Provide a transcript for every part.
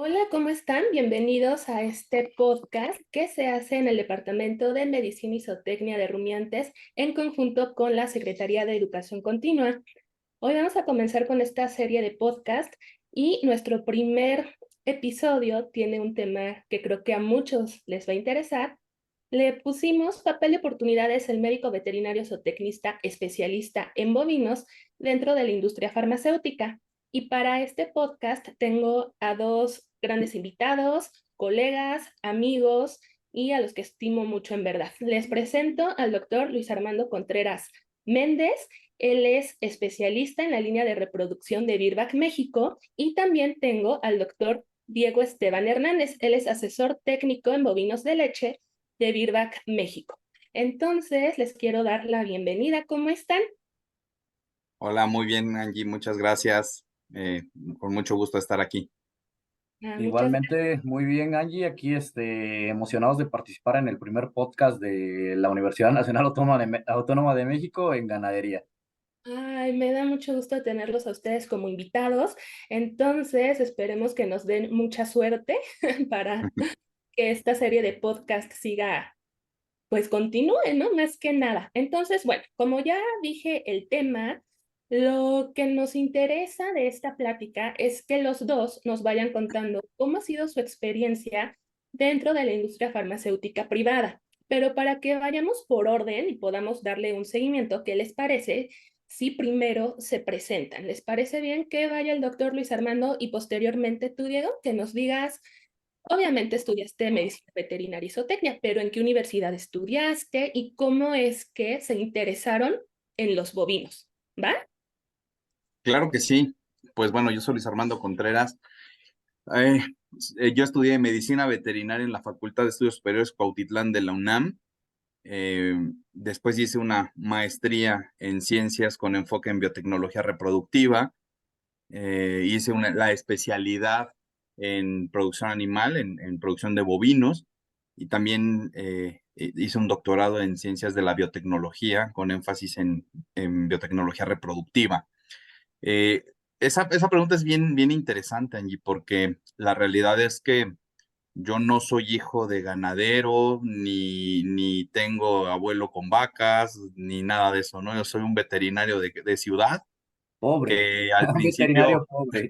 Hola, ¿cómo están? Bienvenidos a este podcast que se hace en el Departamento de Medicina y Zootecnia de Rumiantes en conjunto con la Secretaría de Educación Continua. Hoy vamos a comenzar con esta serie de podcast y nuestro primer episodio tiene un tema que creo que a muchos les va a interesar. Le pusimos papel de oportunidades el médico veterinario zootecnista especialista en bovinos dentro de la industria farmacéutica. Y para este podcast tengo a dos grandes invitados, colegas, amigos y a los que estimo mucho en verdad. Les presento al doctor Luis Armando Contreras Méndez. Él es especialista en la línea de reproducción de Virbac México y también tengo al doctor Diego Esteban Hernández. Él es asesor técnico en bovinos de leche de Virbac México. Entonces, les quiero dar la bienvenida. ¿Cómo están? Hola, muy bien, Angie, muchas gracias. Eh, con mucho gusto estar aquí. Muchas Igualmente, muy bien, Angie, aquí emocionados de participar en el primer podcast de la Universidad Nacional Autónoma de México en ganadería. Ay, me da mucho gusto tenerlos a ustedes como invitados. Entonces, esperemos que nos den mucha suerte para que esta serie de podcast siga, pues continúe, ¿no? Más que nada. Entonces, bueno, como ya dije el tema, lo que nos interesa de esta plática es que los dos nos vayan contando cómo ha sido su experiencia dentro de la industria farmacéutica privada. Pero para que vayamos por orden y podamos darle un seguimiento, ¿qué les parece si primero se presentan? ¿Les parece bien que vaya el doctor Luis Armando y posteriormente tú, Diego, que nos digas? Obviamente estudiaste medicina veterinaria y zootecnia, pero ¿en qué universidad estudiaste y cómo es que se interesaron en los bovinos? ¿Va? Claro que sí. Pues bueno, yo soy Luis Armando Contreras. Eh, yo estudié medicina veterinaria en la Facultad de Estudios Superiores Cuautitlán de la UNAM. Eh, Después hice una maestría en ciencias con enfoque en biotecnología reproductiva. Hice la especialidad en producción animal, en producción de bovinos, y también hice un doctorado en ciencias de la biotecnología con énfasis en biotecnología reproductiva. Eh, esa pregunta es bien interesante, Angie, porque la realidad es que yo no soy hijo de ganadero, ni tengo abuelo con vacas, ni nada de eso, ¿no? Yo soy un veterinario de ciudad Pobre, que al un veterinario principio, pobre.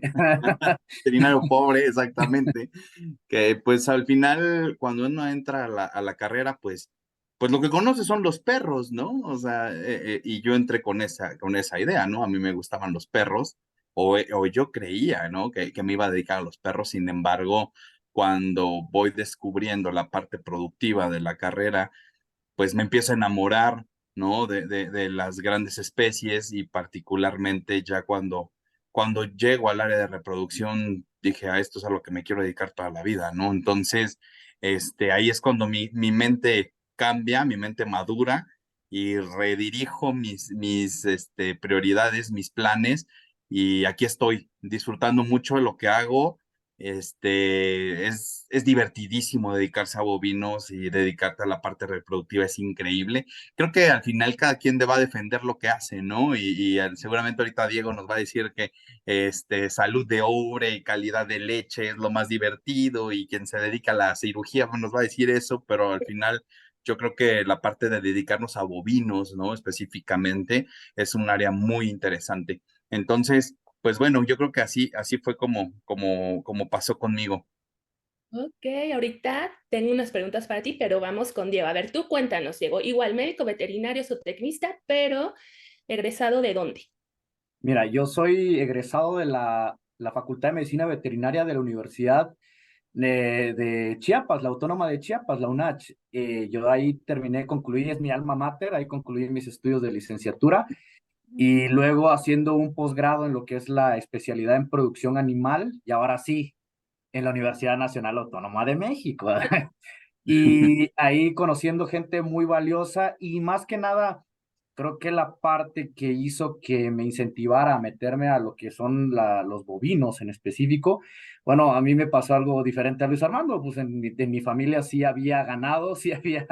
veterinario pobre, exactamente, que pues al final cuando uno entra a la carrera, pues lo que conoce son los perros, ¿no? O sea, y yo entré con esa idea, ¿no? A mí me gustaban los perros, o yo creía, ¿no? Que me iba a dedicar a los perros. Sin embargo, cuando voy descubriendo la parte productiva de la carrera, pues me empiezo a enamorar, ¿no? De las grandes especies, y particularmente ya cuando llego al área de reproducción, dije, a esto es a lo que me quiero dedicar toda la vida, ¿no? Entonces, ahí es cuando mi mente cambia, mi mente madura, y redirijo mis prioridades, mis planes, y aquí estoy disfrutando mucho de lo que hago. Es divertidísimo dedicarse a bovinos, y dedicarte a la parte reproductiva es increíble. Creo que al final cada quien va a defender lo que hace, ¿no? Seguramente ahorita Diego nos va a decir que salud de ubre y calidad de leche es lo más divertido, y quien se dedica a la cirugía pues, nos va a decir eso, pero al final yo creo que la parte de dedicarnos a bovinos, ¿no? Específicamente es un área muy interesante. Entonces, pues bueno, yo creo que así fue como pasó conmigo. Ok, ahorita tengo unas preguntas para ti, pero vamos con Diego. A ver, tú cuéntanos, Diego. Igual médico veterinario zootecnista, pero ¿egresado de dónde? Mira, yo soy egresado de la Facultad de Medicina Veterinaria de la Universidad de Chiapas, la Autónoma de Chiapas, la UNACH. Yo ahí concluí, es mi alma mater, ahí concluí mis estudios de licenciatura. Y luego haciendo un posgrado en lo que es la especialidad en producción animal, y ahora sí, en la Universidad Nacional Autónoma de México. Y ahí conociendo gente muy valiosa, y más que nada, creo que la parte que hizo que me incentivara a meterme a lo que son los bovinos en específico, bueno, a mí me pasó algo diferente a Luis Armando. Pues en mi familia sí había ganado, sí había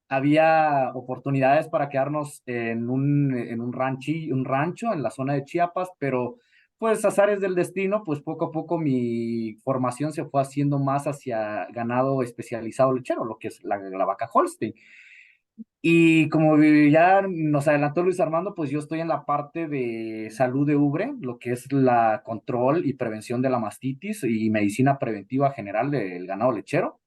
había oportunidades para quedarnos en un rancho en la zona de Chiapas, pero pues azares del destino, pues poco a poco mi formación se fue haciendo más hacia ganado especializado lechero, lo que es la vaca Holstein. Y como ya nos adelantó Luis Armando, pues yo estoy en la parte de salud de ubre, lo que es la control y prevención de la mastitis y medicina preventiva general del ganado lechero.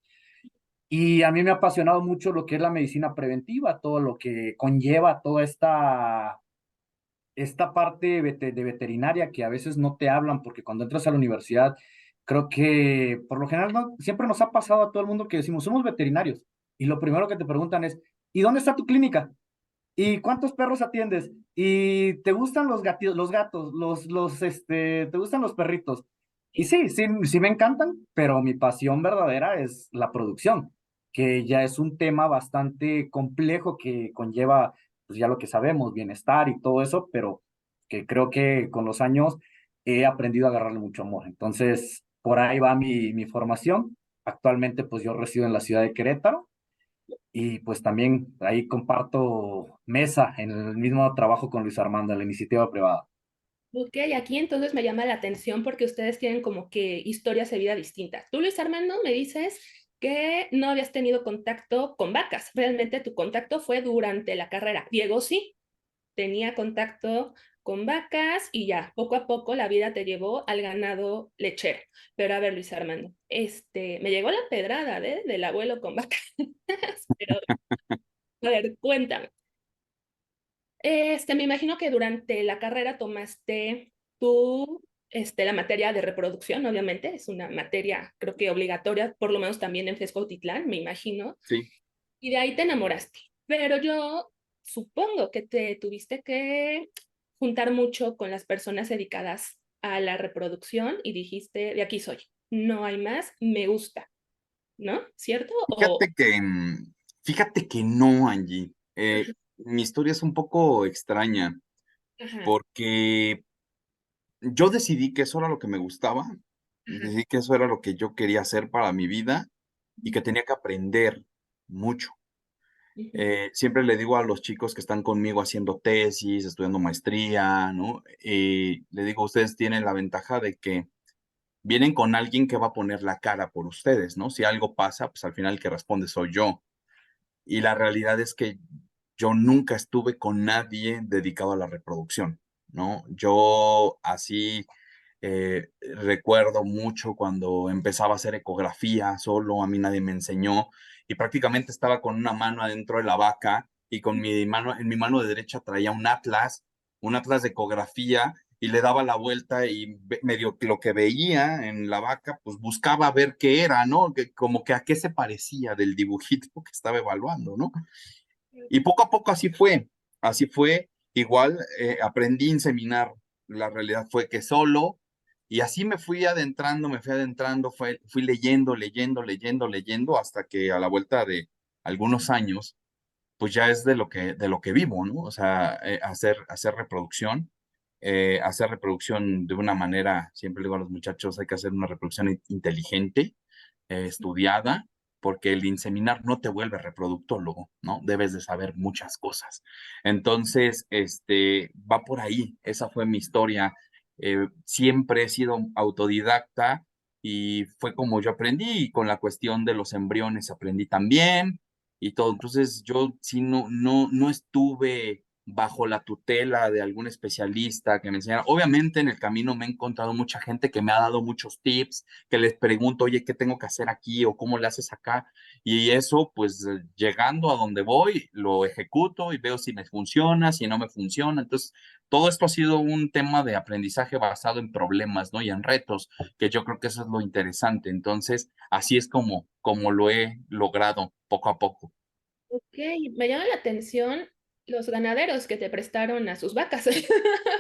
Y a mí me ha apasionado mucho lo que es la medicina preventiva, todo lo que conlleva toda esta parte de veterinaria que a veces no te hablan, porque cuando entras a la universidad, creo que por lo general siempre nos ha pasado a todo el mundo que decimos, somos veterinarios, y lo primero que te preguntan es, ¿y dónde está tu clínica? ¿Y cuántos perros atiendes? ¿Y te gustan los los gatos, te gustan los perritos? Y sí, sí, sí me encantan, pero mi pasión verdadera es la producción, que ya es un tema bastante complejo que conlleva, pues ya lo que sabemos, bienestar y todo eso, pero que creo que con los años he aprendido a agarrarle mucho amor. Entonces, por ahí va mi formación. Actualmente, pues yo resido en la ciudad de Querétaro y pues también ahí comparto mesa en el mismo trabajo con Luis Armando, en la iniciativa privada. Ok, aquí entonces me llama la atención porque ustedes tienen como que historias de vida distintas. Tú, Luis Armando, me dices que no habías tenido contacto con vacas. Realmente tu contacto fue durante la carrera. Diego sí, tenía contacto con vacas y ya, poco a poco la vida te llevó al ganado lechero. Pero a ver, Luis Armando, me llegó la pedrada del abuelo con vacas. Pero, a ver, cuéntame. Me imagino que durante la carrera tomaste tú, la materia de reproducción, obviamente, es una materia, creo que obligatoria, por lo menos también en Fesco-Titlán, me imagino, Sí. y de ahí te enamoraste. Pero yo supongo que te tuviste que juntar mucho con las personas dedicadas a la reproducción y dijiste, de aquí soy, no hay más, me gusta, ¿no? ¿Cierto? O, Fíjate que, fíjate que no, Angie. Mi historia es un poco extraña ajá, porque yo decidí que eso era lo que me gustaba, ajá, decidí que eso era lo que yo quería hacer para mi vida y que tenía que aprender mucho. ujú, Siempre le digo a los chicos que están conmigo haciendo tesis, estudiando maestría, ¿no? Le digo, ustedes tienen la ventaja de que vienen con alguien que va a poner la cara por ustedes, ¿no? Si algo pasa, pues al final el que responde soy yo. Y la realidad es que yo nunca estuve con nadie dedicado a la reproducción, ¿no? Yo así recuerdo mucho cuando empezaba a hacer ecografía solo, a mí nadie me enseñó y prácticamente estaba con una mano adentro de la vaca y con mi mano, en mi mano de derecha traía un atlas de ecografía y le daba la vuelta y medio que lo que veía en la vaca, pues buscaba ver qué era, ¿no? Como que a qué se parecía del dibujito que estaba evaluando, ¿no? Y poco a poco así fue, igual aprendí a inseminar, la realidad fue que solo, y así me fui adentrando, fui leyendo, leyendo, leyendo, leyendo, hasta que a la vuelta de algunos años, pues ya es de lo que vivo, ¿no? O sea, hacer reproducción de una manera, siempre le digo a los muchachos, hay que hacer una reproducción inteligente, estudiada, porque el inseminar no te vuelve reproductólogo, ¿no? Debes de saber muchas cosas. Entonces, va por ahí, esa fue mi historia. Siempre he sido autodidacta y fue como yo aprendí, y con la cuestión de los embriones aprendí también y todo. Entonces, yo sí no estuve bajo la tutela de algún especialista que me enseñara. Obviamente en el camino me he encontrado mucha gente que me ha dado muchos tips, que les pregunto, oye, ¿qué tengo que hacer aquí o cómo le haces acá? Y eso, pues llegando a donde voy, lo ejecuto y veo si me funciona, si no me funciona. Entonces, todo esto ha sido un tema de aprendizaje basado en problemas, ¿no? Y en retos, que yo creo que eso es lo interesante. Entonces, así es como lo he logrado poco a poco. ok, me llama la atención los ganaderos que te prestaron a sus vacas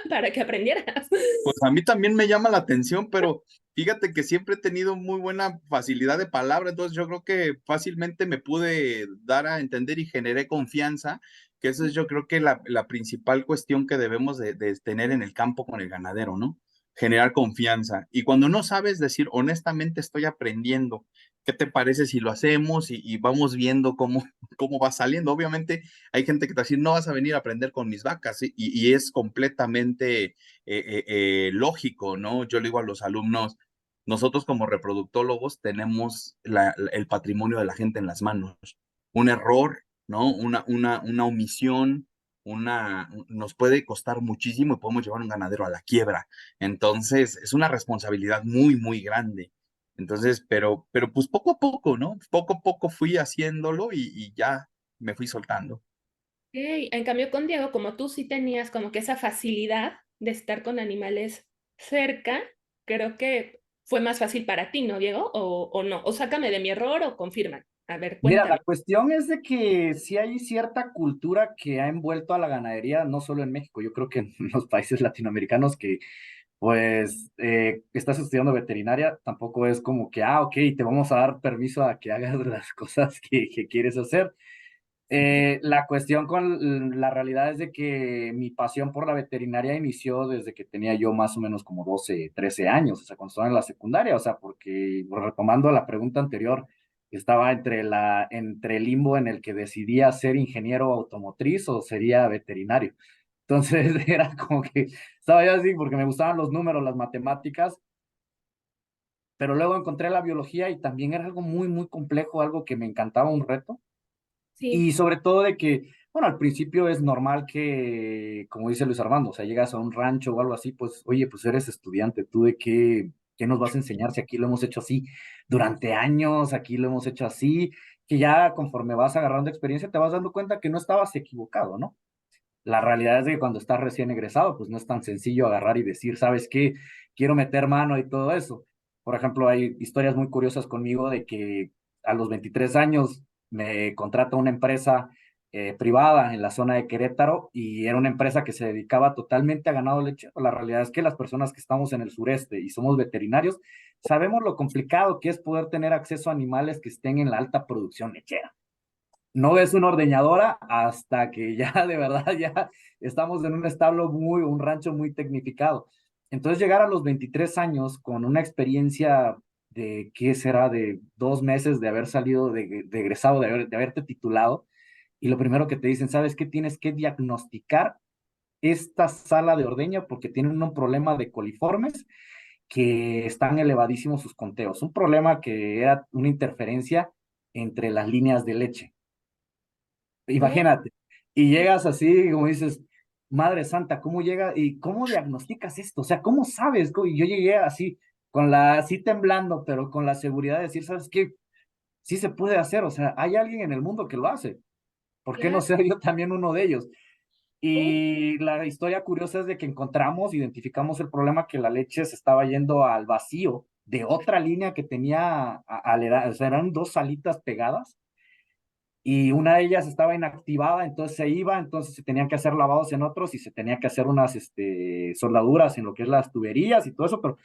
para que aprendieras. Pues a mí también me llama la atención, pero fíjate que siempre he tenido muy buena facilidad de palabra, entonces yo creo que fácilmente me pude dar a entender y generé confianza, que eso es yo creo que la principal cuestión que debemos de tener en el campo con el ganadero, ¿no? Generar confianza. Y cuando no sabes decir, honestamente estoy aprendiendo, ¿qué te parece si lo hacemos y vamos viendo cómo va saliendo? Obviamente hay gente que te va a decir, no vas a venir a aprender con mis vacas, ¿sí? Y es completamente lógico, ¿no? Yo le digo a los alumnos, nosotros como reproductólogos tenemos el patrimonio de la gente en las manos. Un error, ¿no? Una omisión, nos puede costar muchísimo y podemos llevar un ganadero a la quiebra. Entonces, es una responsabilidad muy, muy grande. Entonces, pero pues poco a poco, ¿no? Poco a poco fui haciéndolo y ya me fui soltando. Ok, en cambio con Diego, como tú sí tenías como que esa facilidad de estar con animales cerca, creo que fue más fácil para ti, ¿no, Diego? O no, o sácame de mi error o confirma. A ver, Mira, la cuéntame. cuestión es de que sí hay cierta cultura que ha envuelto a la ganadería, no solo en México, yo creo que en los países latinoamericanos que pues estás estudiando veterinaria, tampoco es como que, ok, te vamos a dar permiso a que hagas las cosas que quieres hacer. La cuestión con la realidad es de que mi pasión por la veterinaria inició desde que tenía yo más o menos como 12 13 años, o sea, cuando estaba en la secundaria, o sea, porque retomando la pregunta anterior, estaba entre el limbo en el que decidía ser ingeniero automotriz o sería veterinario. Entonces era como que estaba yo así porque me gustaban los números, las matemáticas, pero luego encontré la biología y también era algo muy, muy complejo, algo que me encantaba, un reto. Sí, Y sobre todo de que, bueno, al principio es normal que, como dice Luis Armando, o sea, llegas a un rancho o algo así, pues, oye, pues eres estudiante, ¿tú de qué nos vas a enseñar si aquí lo hemos hecho así durante años, aquí lo hemos hecho así, que ya conforme vas agarrando experiencia te vas dando cuenta que no estabas equivocado, ¿no? La realidad es que cuando estás recién egresado, pues no es tan sencillo agarrar y decir, ¿sabes qué? Quiero meter mano y todo eso. Por ejemplo, hay historias muy curiosas conmigo de que a los 23 años me contrata una empresa privada en la zona de Querétaro y era una empresa que se dedicaba totalmente a ganado lechero. La realidad es que las personas que estamos en el sureste y somos veterinarios, sabemos lo complicado que es poder tener acceso a animales que estén en la alta producción lechera. No ves una ordeñadora hasta que ya de verdad ya estamos en un establo un rancho muy tecnificado. Entonces llegar a los 23 años con una experiencia de, ¿qué será? De 2 meses de haber salido de egresado, de haberte titulado, y lo primero que te dicen, ¿sabes qué? Tienes que diagnosticar esta sala de ordeño porque tienen un problema de coliformes que están elevadísimos sus conteos. Un problema que era una interferencia entre las líneas de leche. oh, Imagínate. Y llegas así, como dices, Madre Santa, ¿cómo llega y cómo diagnosticas esto? O sea, ¿cómo sabes? Y yo llegué así, así temblando, pero con la seguridad de decir, ¿sabes qué? Sí se puede hacer, o sea, hay alguien en el mundo que lo hace. ¿Por qué no claro. ser yo también uno de ellos? Oh, Y la historia curiosa es de que identificamos el problema que la leche se estaba yendo al vacío de otra línea que tenía, o sea, eran dos salitas pegadas y una de ellas estaba inactivada, entonces se iba, entonces se tenían que hacer lavados en otros y se tenía que hacer unas soldaduras en lo que es las tuberías y todo eso, pero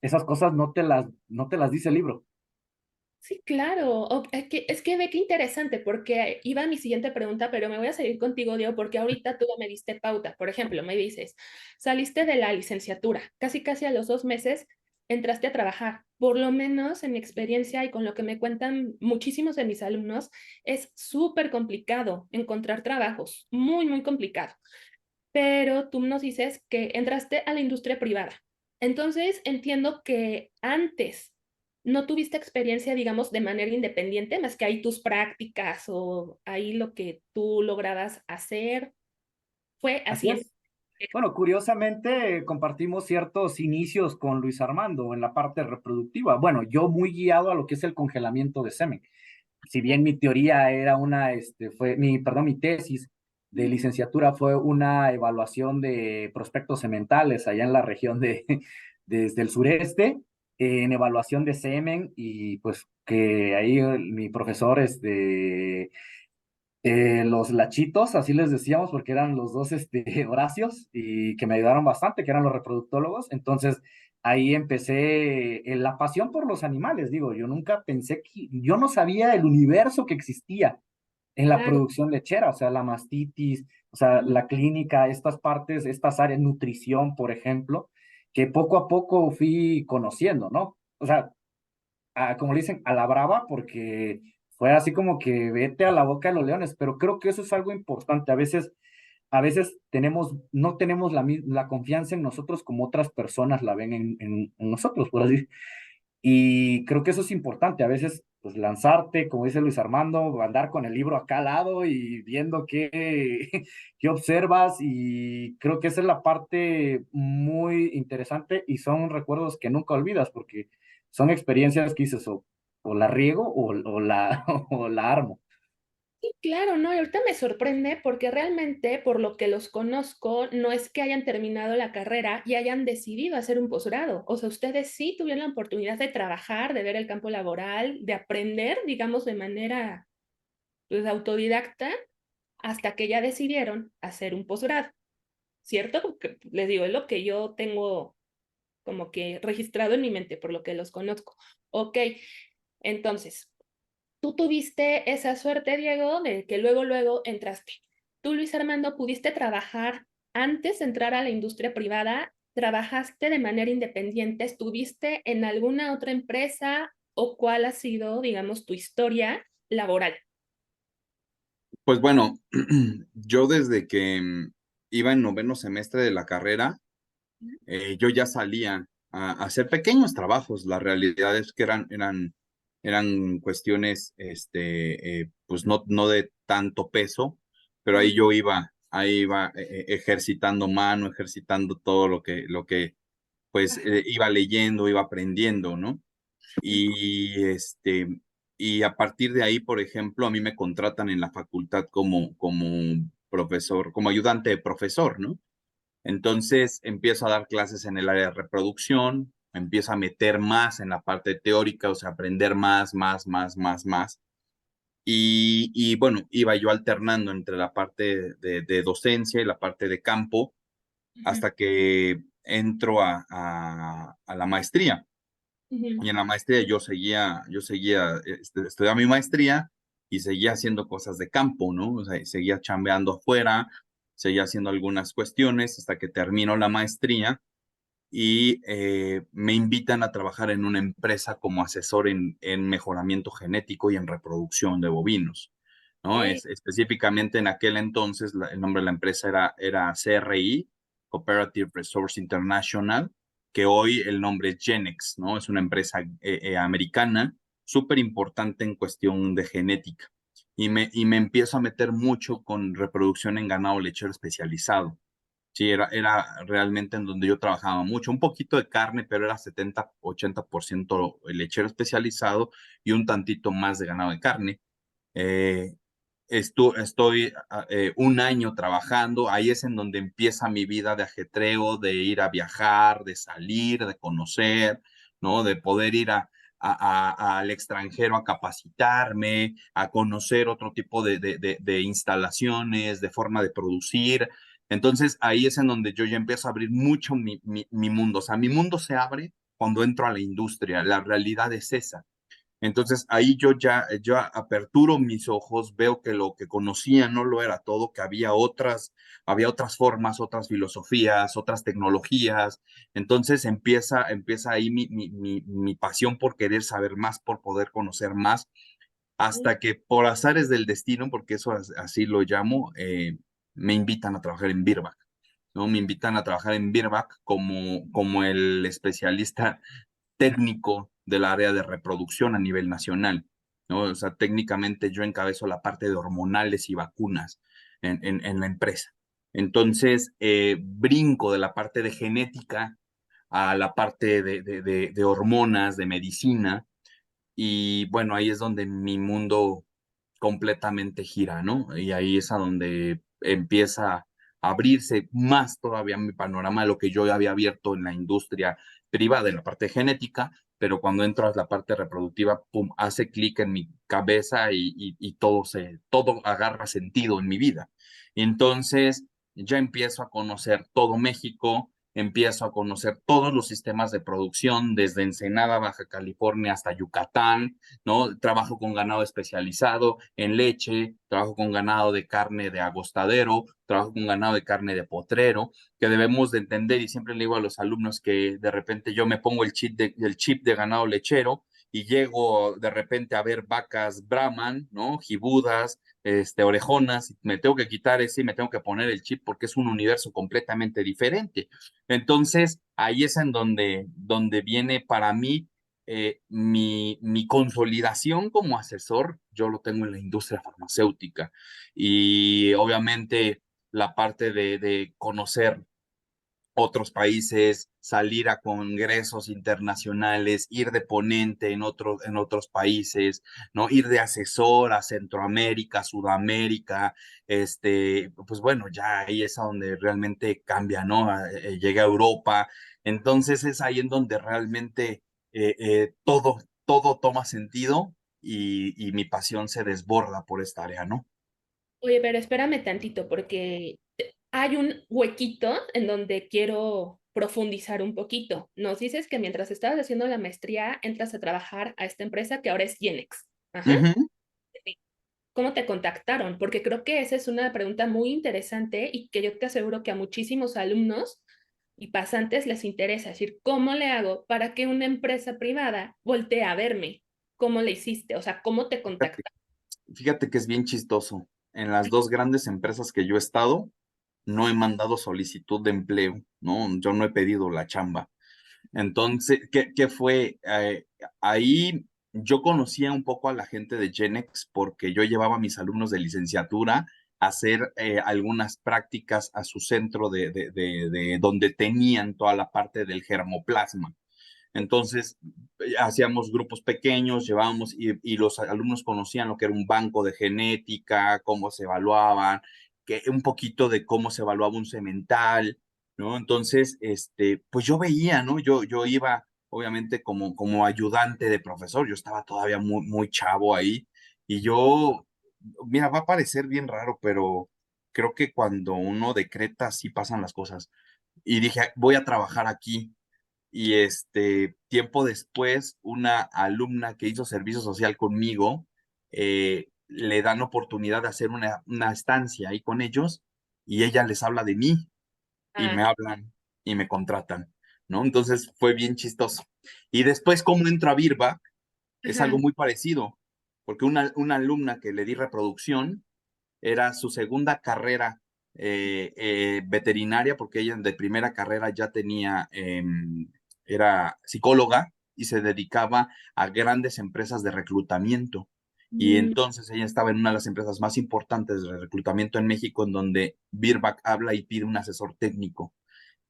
esas cosas no te las dice el libro. sí, claro. Es que ve qué interesante, porque iba mi siguiente pregunta, pero me voy a seguir contigo, Diego, porque ahorita tú ya me diste pauta. Por ejemplo, me dices, saliste de la licenciatura, casi casi a los 2 meses entraste a trabajar. Por lo menos en mi experiencia y con lo que me cuentan muchísimos de mis alumnos, es súper complicado encontrar trabajos, muy, muy complicado. Pero tú nos dices que entraste a la industria privada. Entonces, entiendo que antes no tuviste experiencia, digamos, de manera independiente, más que ahí tus prácticas o ahí lo que tú lograbas hacer. Fue Así así. es. Bueno, curiosamente compartimos ciertos inicios con Luis Armando en la parte reproductiva. Bueno, yo muy guiado a lo que es el congelamiento de semen. Si bien mi teoría era mi tesis de licenciatura fue una evaluación de prospectos sementales allá en la región desde el sureste, en evaluación de semen, y pues que ahí mi profesor, los lachitos, así les decíamos, porque eran los dos, Horacios, y que me ayudaron bastante, que eran los reproductólogos. Entonces, ahí empecé la pasión por los animales. Digo, yo nunca pensé yo no sabía el universo que existía en la Claro. producción lechera, o sea, la mastitis, o sea, la clínica, estas partes, estas áreas, nutrición, por ejemplo, que poco a poco fui conociendo, ¿no? O sea, como le dicen, a la brava, porque fue así como que vete a la boca de los leones, pero creo que eso es algo importante. A veces no tenemos la confianza en nosotros como otras personas la ven en nosotros, por así. Y creo que eso es importante. A veces, pues lanzarte, como dice Luis Armando, andar con el libro acá al lado y viendo qué, qué observas. Y creo que esa es la parte muy interesante y son recuerdos que nunca olvidas porque son experiencias que dices o la riego o la armo. Sí, claro, ¿no? Y ahorita me sorprende porque realmente, por lo que los conozco, no es que hayan terminado la carrera y hayan decidido hacer un posgrado. O sea, ustedes sí tuvieron la oportunidad de trabajar, de ver el campo laboral, de aprender, digamos, de manera, pues, autodidacta, hasta que ya decidieron hacer un posgrado, ¿cierto? Porque les digo, es lo que yo tengo como que registrado en mi mente, por lo que los conozco. Ok, entonces, tú tuviste esa suerte, Diego, de que luego entraste. Tú, Luis Armando, pudiste trabajar antes de entrar a la industria privada, trabajaste de manera independiente, estuviste en alguna otra empresa o cuál ha sido, digamos, tu historia laboral. Pues bueno, yo desde que iba en noveno semestre de la carrera, yo ya salía a hacer pequeños trabajos. La realidad es que eran cuestiones, pues no de tanto peso, pero ahí iba ejercitando mano, ejercitando todo lo que pues iba leyendo, iba aprendiendo, ¿no? Y y a partir de ahí, por ejemplo, a mí me contratan en la facultad como profesor, como ayudante de profesor, ¿no? Entonces empiezo a dar clases en el área de reproducción, empiezo a meter más en la parte teórica, o sea, aprender más. Y bueno, iba yo alternando entre la parte de docencia y la parte de campo Ujú, hasta que entro a la maestría. ujú. Y en la maestría estudiaba mi maestría y seguía haciendo cosas de campo, ¿no? O sea, seguía chambeando afuera, seguía haciendo algunas cuestiones hasta que termino la maestría y me invitan a trabajar en una empresa como asesor en mejoramiento genético y en reproducción de bovinos, ¿no? Ok. Específicamente en aquel entonces el nombre de la empresa era CRI, Cooperative Resource International, que hoy el nombre es Genex, ¿no? Es una empresa americana súper importante en cuestión de genética. Y me empiezo a meter mucho con reproducción en ganado lechero especializado. Sí, era realmente en donde yo trabajaba mucho, un poquito de carne, pero era 70-80% el lechero especializado y un tantito más de ganado de carne. Eh, estoy un año trabajando, ahí es en donde empieza mi vida de ajetreo, de ir a viajar, de salir, de conocer, ¿no? De poder ir al extranjero a capacitarme, a conocer otro tipo de instalaciones, de forma de producir. Entonces ahí es en donde yo ya empiezo a abrir mucho mi mundo. O sea, mi mundo se abre cuando entro a la industria. La realidad es esa. Entonces ahí yo aperturo mis ojos, veo que lo que conocía no lo era todo, que había otras formas, otras filosofías, otras tecnologías. Entonces empieza ahí mi pasión por querer saber más, por poder conocer más, hasta que por azares del destino, porque eso así lo llamo, me invitan a trabajar en Birback, ¿no? Me invitan a trabajar en Birback como el especialista técnico del área de reproducción a nivel nacional, ¿no? O sea, técnicamente yo encabezo la parte de hormonales y vacunas en la empresa. Entonces, brinco de la parte de genética a la parte de hormonas, de medicina, y bueno, ahí es donde mi mundo completamente gira, ¿no? Y ahí es a donde empieza a abrirse más todavía mi panorama de lo que yo ya había abierto en la industria privada, en la parte genética, pero cuando entro a la parte reproductiva, pum, hace clic en mi cabeza y todo agarra sentido en mi vida. Y entonces ya empiezo a conocer todo México, empiezo a conocer todos los sistemas de producción, desde Ensenada, Baja California hasta Yucatán, ¿no? Trabajo con ganado especializado en leche, trabajo con ganado de carne de agostadero, trabajo con ganado de carne de potrero, que debemos de entender, y siempre le digo a los alumnos que de repente yo me pongo el chip de ganado lechero y llego de repente a ver vacas Brahman, ¿no? Gibudas, orejonas, y me tengo que quitar ese y me tengo que poner el chip porque es un universo completamente diferente. Entonces, ahí es en donde viene para mí mi consolidación como asesor. Yo lo tengo en la industria farmacéutica y obviamente la parte de conocer otros países, salir a congresos internacionales, ir de ponente en otros países, ¿no? Ir de asesor a Centroamérica, Sudamérica, pues bueno, ya ahí es a donde realmente cambia, ¿no? Llegué a Europa, entonces es ahí en donde realmente todo toma sentido y mi pasión se desborda por esta área, ¿no? Oye, pero espérame tantito, porque hay un huequito en donde quiero profundizar un poquito. Nos dices que mientras estabas haciendo la maestría, entras a trabajar a esta empresa que ahora es Genex. Ajá. Ujú. ¿Cómo te contactaron? Porque creo que esa es una pregunta muy interesante y que yo te aseguro que a muchísimos alumnos y pasantes les interesa. Es decir, ¿cómo le hago para que una empresa privada voltee a verme? ¿Cómo le hiciste? O sea, ¿cómo te Fíjate, contactaron? fíjate que es bien chistoso. En las dos grandes empresas que yo he estado, no he mandado solicitud de empleo, ¿no? Yo no he pedido la chamba. Entonces, ¿qué fue? Ahí yo conocía un poco a la gente de Genex porque yo llevaba a mis alumnos de licenciatura a hacer algunas prácticas a su centro de donde tenían toda la parte del germoplasma. Entonces, hacíamos grupos pequeños, llevábamos y los alumnos conocían lo que era un banco de genética, cómo se evaluaban, que un poquito de cómo se evaluaba un semental, ¿no? Entonces, pues yo veía, ¿no? Yo iba, obviamente, como ayudante de profesor, yo estaba todavía muy chavo ahí, y yo, mira, va a parecer bien raro, pero creo que cuando uno decreta, sí pasan las cosas. Y dije, voy a trabajar aquí y tiempo después, una alumna que hizo servicio social conmigo, le dan oportunidad de hacer una estancia ahí con ellos y ella les habla de mí y Ah, me hablan y me contratan, ¿no? Entonces fue bien chistoso. Y después, cómo entro a Birba, es algo ajá. muy parecido, porque una alumna que le di reproducción era su segunda carrera veterinaria, porque ella de primera carrera ya tenía, era psicóloga y se dedicaba a grandes empresas de reclutamiento. Y Mm, entonces ella estaba en una de las empresas más importantes de reclutamiento en México, en donde Birback habla y pide un asesor técnico.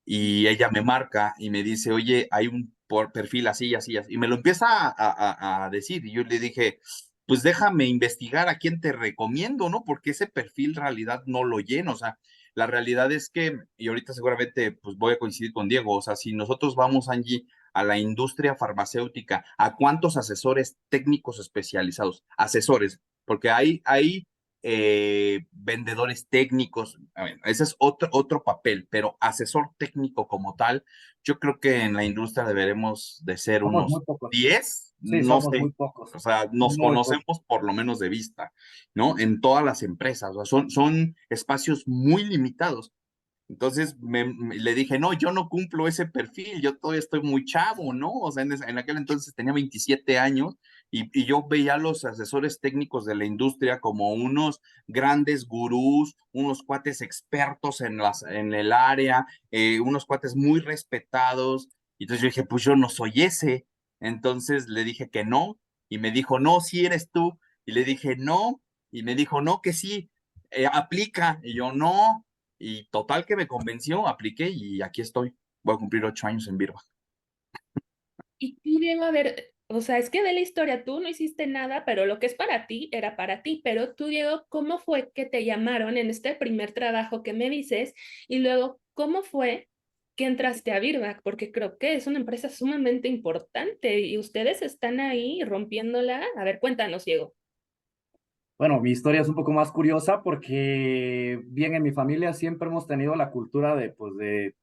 Y ella me marca y me dice, oye, hay un perfil así, así, así. Y me lo empieza a decir. Y yo le dije, pues déjame investigar a quién te recomiendo, ¿no? Porque ese perfil en realidad no lo lleno. O sea, la realidad es que, y ahorita seguramente pues voy a coincidir con Diego, o sea, si nosotros vamos, Angie, a la industria farmacéutica, ¿a cuántos asesores técnicos especializados? Asesores, porque hay vendedores técnicos, a ver, ese es otro papel, pero asesor técnico como tal, yo creo que en la industria deberemos de ser Somos muy unos pocos. 10, Sí, no somos muy sé, pocos. o sea, nos Muy pocos. conocemos por lo menos de vista, ¿no? En todas las empresas, o sea, son espacios muy limitados. Entonces le dije, no, yo no cumplo ese perfil, yo todavía estoy muy chavo, ¿no? O sea, en aquel entonces tenía 27 años y yo veía a los asesores técnicos de la industria como unos grandes gurús, unos cuates expertos en el área, unos cuates muy respetados. Y entonces yo dije, pues yo no soy ese. Entonces le dije que no y me dijo, no, sí eres tú. Y le dije, no, y me dijo, no, que sí, aplica. Y yo, no. Y total que me convenció, apliqué y aquí estoy. Voy a cumplir 8 años en Virba. Y tú, Diego, a ver, o sea, es que de la historia tú no hiciste nada, pero lo que es para ti era para ti. Pero tú, Diego, ¿cómo fue que te llamaron en este primer trabajo que me dices? Y luego, ¿cómo fue que entraste a Virbac? Porque creo que es una empresa sumamente importante y ustedes están ahí rompiéndola. A ver, cuéntanos, Diego. Bueno, mi historia es un poco más curiosa porque, bien, en mi familia siempre hemos tenido la cultura de, pues, de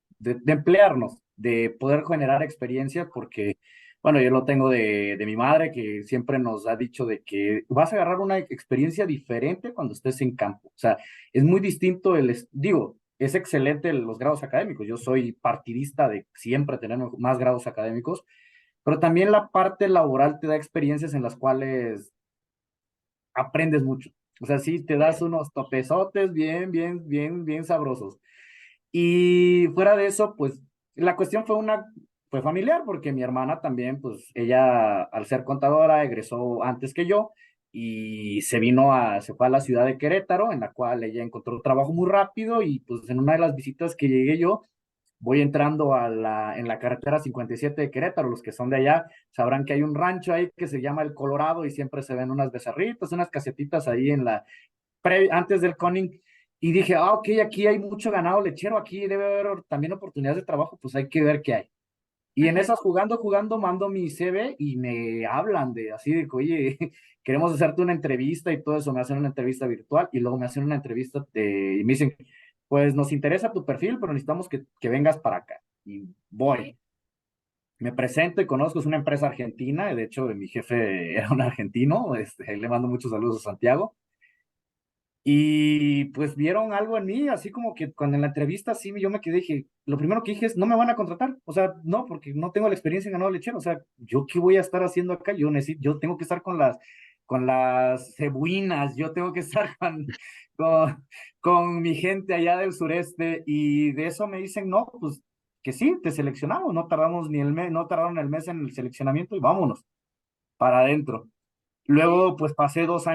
emplearnos, de poder generar experiencias, porque, bueno, yo lo tengo de mi madre, que siempre nos ha dicho de que vas a agarrar una experiencia diferente cuando estés en campo. O sea, es muy distinto digo, es excelente los grados académicos. Yo soy partidista de siempre tener más grados académicos, pero también la parte laboral te da experiencias en las cuales aprendes mucho. O sea, sí, te das unos topezotes bien sabrosos. Y fuera de eso, pues la cuestión fue familiar, porque mi hermana también, pues ella al ser contadora egresó antes que yo y se fue a la ciudad de Querétaro, en la cual ella encontró trabajo muy rápido y pues en una de las visitas que llegué yo, voy entrando en la carretera 57 de Querétaro. Los que son de allá sabrán que hay un rancho ahí que se llama El Colorado y siempre se ven unas becerritas, unas casetitas ahí antes del Coning. Y dije, ok, aquí hay mucho ganado lechero, aquí debe haber también oportunidades de trabajo, pues hay que ver qué hay. Y en Ajá. esas jugando, mando mi CV y me hablan de así de que, oye, queremos hacerte una entrevista y todo eso. Me hacen una entrevista virtual y luego me hacen una entrevista y me dicen, pues nos interesa tu perfil, pero necesitamos que vengas para acá. Y voy. Me presento y conozco, es una empresa argentina. De hecho, mi jefe era un argentino. Le mando muchos saludos a Santiago. Y pues vieron algo en mí, así como que cuando en la entrevista sí yo me quedé, dije, lo primero que dije es, no me van a contratar, o sea, no, porque no tengo la experiencia en ganado lechero, o sea, ¿yo qué voy a estar haciendo acá? Yo tengo que estar con las cebuinas, yo tengo que estar con, con mi gente allá del sureste, y de eso me dicen, no, pues que sí, te seleccionamos, no tardamos ni el mes, no tardaron el mes en el seleccionamiento y vámonos para adentro. Luego, pues pasé 3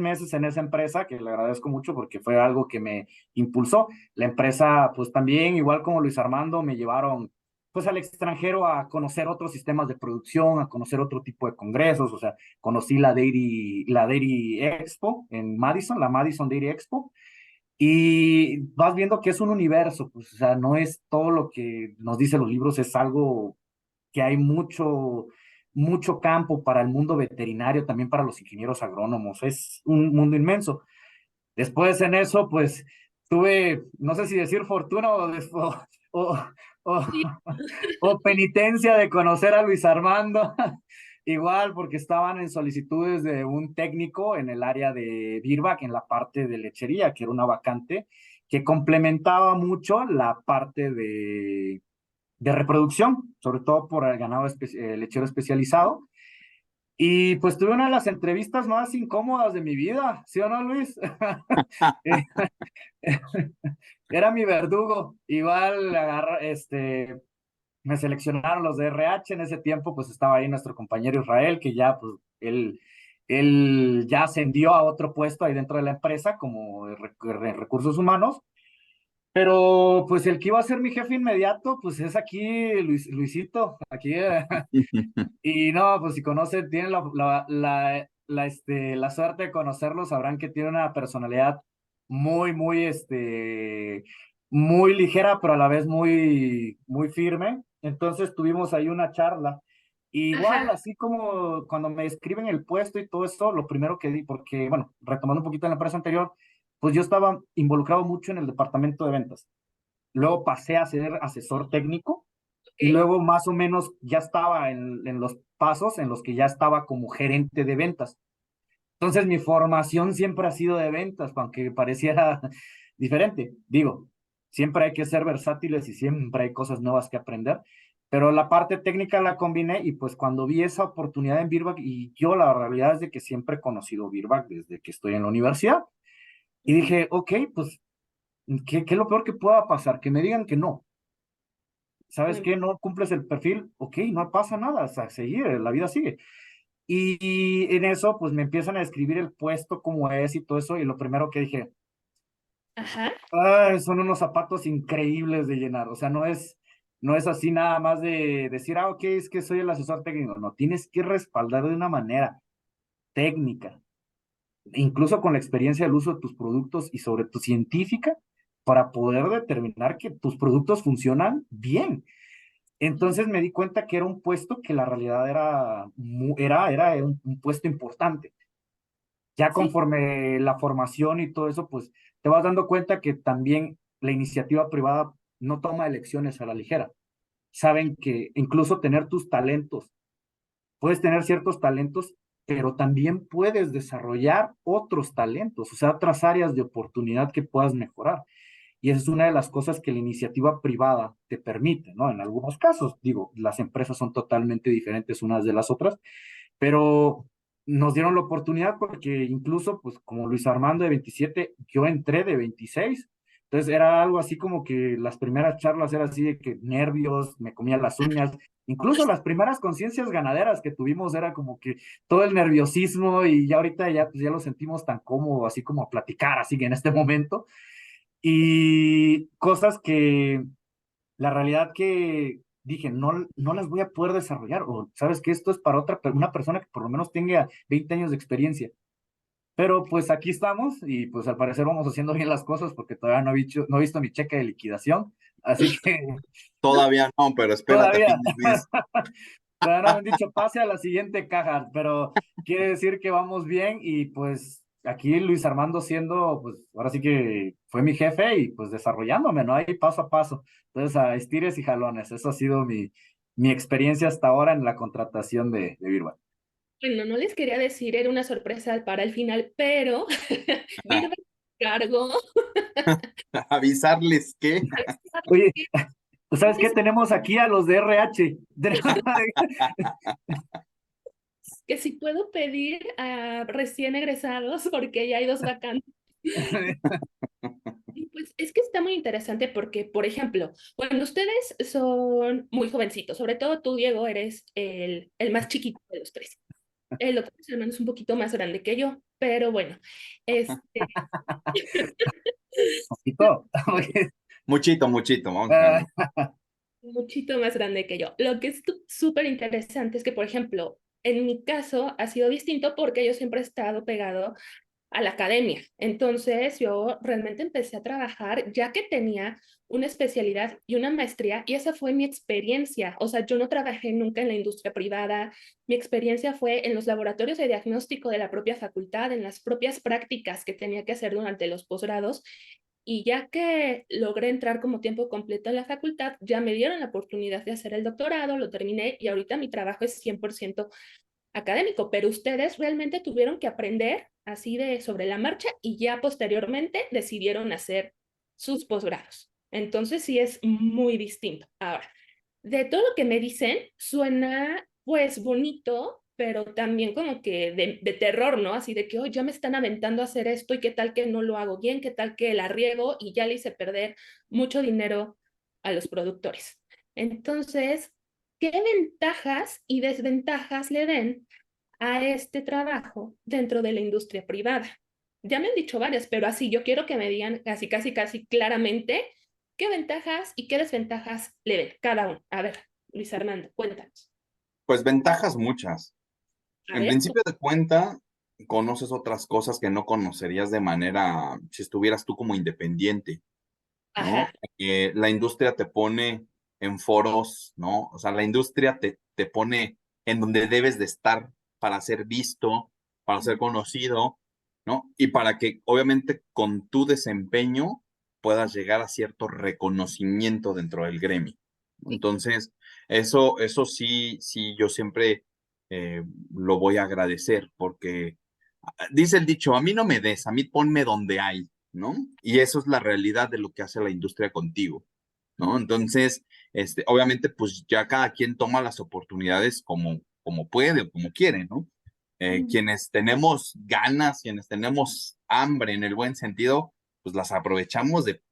meses en esa empresa, que le agradezco mucho porque fue algo que me impulsó. La empresa, pues también, igual como Luis Armando, me llevaron pues al extranjero a conocer otros sistemas de producción, a conocer otro tipo de congresos. O sea, conocí la Dairy Expo en Madison, la Madison Dairy Expo, y vas viendo que es un universo, pues, o sea, no es todo lo que nos dicen los libros, es algo que hay mucho campo para el mundo veterinario, también para los ingenieros agrónomos. Es un mundo inmenso. Después en eso, pues tuve, no sé si decir fortuna o, o, Sí. o penitencia de conocer a Luis Armando. Igual, porque estaban en solicitudes de un técnico en el área de Birback, en la parte de lechería, que era una vacante que complementaba mucho la parte de reproducción, sobre todo por el ganado lechero especializado. Y pues tuve una de las entrevistas más incómodas de mi vida, ¿sí o no, Luis? Era mi verdugo. Igual me seleccionaron los de RH. En ese tiempo pues estaba ahí nuestro compañero Israel, que ya pues él ya ascendió a otro puesto ahí dentro de la empresa como recursos humanos. Pero pues el que iba a ser mi jefe inmediato, pues es aquí Luisito, aquí. Y no, pues si conocen, tienen la suerte de conocerlo, sabrán que tiene una personalidad muy ligera, pero a la vez muy firme. Entonces tuvimos ahí una charla. Igual, Ajá. así como cuando me escriben el puesto y todo eso, lo primero que di, porque, bueno, retomando un poquito en la empresa anterior, pues yo estaba involucrado mucho en el departamento de ventas. Luego pasé a ser asesor técnico y Ok. luego más o menos ya estaba en los pasos en los que ya estaba como gerente de ventas. Entonces mi formación siempre ha sido de ventas, aunque pareciera diferente. Digo, siempre hay que ser versátiles y siempre hay cosas nuevas que aprender, pero la parte técnica la combiné y pues cuando vi esa oportunidad en Birback, y yo la realidad es de que siempre he conocido Birback desde que estoy en la universidad, y Ujú. dije, ok, pues, ¿qué es lo peor que pueda pasar? Que me digan que no. ¿Sabes Bueno, qué? No cumples el perfil, ok, no pasa nada, o sea, seguir, la vida sigue. Y en eso, pues me empiezan a describir el puesto, cómo es y todo eso, y lo primero que dije, ajá. ay, son unos zapatos increíbles de llenar, o sea, no es así nada más de decir, ok, es que soy el asesor técnico, no, tienes que respaldar de una manera técnica, incluso con la experiencia del uso de tus productos y sobre tu científica, para poder determinar que tus productos funcionan bien. Entonces me di cuenta que era un puesto que la realidad era un puesto importante. Ya Sí. conforme la formación y todo eso, pues te vas dando cuenta que también la iniciativa privada no toma elecciones a la ligera. Saben que incluso tener tus talentos, puedes tener ciertos talentos, pero también puedes desarrollar otros talentos, o sea, otras áreas de oportunidad que puedas mejorar. y esa es una de las cosas que la iniciativa privada te permite, ¿no? En algunos casos, digo, las empresas son totalmente diferentes unas de las otras, pero nos dieron la oportunidad porque incluso, pues como Luis Armando de 27, yo entré de 26. Entonces era algo así como que las primeras charlas era así de que nervios, me comía las uñas, incluso las primeras conciencias ganaderas que tuvimos era como que todo el nerviosismo y ya ahorita ya, pues ya lo sentimos tan cómodo, así como platicar, así que en este momento, y cosas que la realidad que dije, no, no las voy a poder desarrollar, o sabes que esto es para una persona que por lo menos tenga 20 años de experiencia. Pero pues aquí estamos y pues al parecer vamos haciendo bien las cosas porque todavía no he visto mi cheque de liquidación, así que Todavía no, pero espérate a todavía, fin de mes. todavía no me han dicho pase a la siguiente caja, pero quiere decir que vamos bien y pues aquí Luis Armando siendo, pues ahora sí que fue mi jefe y pues desarrollándome, ¿no? Ahí paso a paso. Entonces a estires y jalones, eso ha sido mi experiencia hasta ahora en la contratación de Virtual. Bueno, no les quería decir, era una sorpresa para el final, pero Virgo cargo. Avisarles que Oye, ¿tú sabes qué? Tenemos aquí a los de RH. Que si puedo pedir a recién egresados, porque ya hay dos vacantes. Y pues es que está muy interesante porque, por ejemplo, cuando ustedes son muy jovencitos, sobre todo tú, Diego, eres el más chiquito de los tres. El otro hermano es un poquito más grande que yo, pero bueno, este, Poquito. muchito, vamos a Ah, dejarlo. muchito más grande que yo. Lo que es súper interesante es que, por ejemplo, en mi caso ha sido distinto porque yo siempre he estado pegado a la academia. Entonces yo realmente empecé a trabajar ya que tenía una especialidad y una maestría y esa fue mi experiencia. O sea, yo no trabajé nunca en la industria privada. Mi experiencia fue en los laboratorios de diagnóstico de la propia facultad, en las propias prácticas que tenía que hacer durante los posgrados. Y ya que logré entrar como tiempo completo en la facultad, ya me dieron la oportunidad de hacer el doctorado, lo terminé y ahorita mi trabajo es 100% académico, pero ustedes realmente tuvieron que aprender así de sobre la marcha y ya posteriormente decidieron hacer sus posgrados. Entonces sí es muy distinto. Ahora, de todo lo que me dicen, suena pues bonito, pero también como que de terror, ¿no? Así de que, oh, ya me están aventando a hacer esto y qué tal que no lo hago bien, qué tal que la riego y ya le hice perder mucho dinero a los productores. Entonces, ¿qué ventajas y desventajas le den a este trabajo dentro de la industria privada? Ya me han dicho varias, pero así yo quiero que me digan así casi claramente qué ventajas y qué desventajas le ven cada uno. A ver, Luis Armando, cuéntanos. Pues ventajas muchas. A En ver, principio de cuenta, conoces otras cosas que no conocerías de manera, si estuvieras tú como independiente, ¿no? ajá, La industria te pone en foros, ¿no? O sea, la industria te pone en donde debes de estar para ser visto, para ser conocido, ¿no? Y para que obviamente con tu desempeño puedas llegar a cierto reconocimiento dentro del gremio. sí, Entonces, eso sí, sí, yo siempre lo voy a agradecer porque dice el dicho, a mí no me des, a mí ponme donde hay, ¿no? Y eso es la realidad de lo que hace la industria contigo, ¿no? Entonces, obviamente, pues ya cada quien toma las oportunidades como puede o como quiere, ¿no? Quienes tenemos ganas, quienes tenemos hambre en el buen sentido, pues las aprovechamos de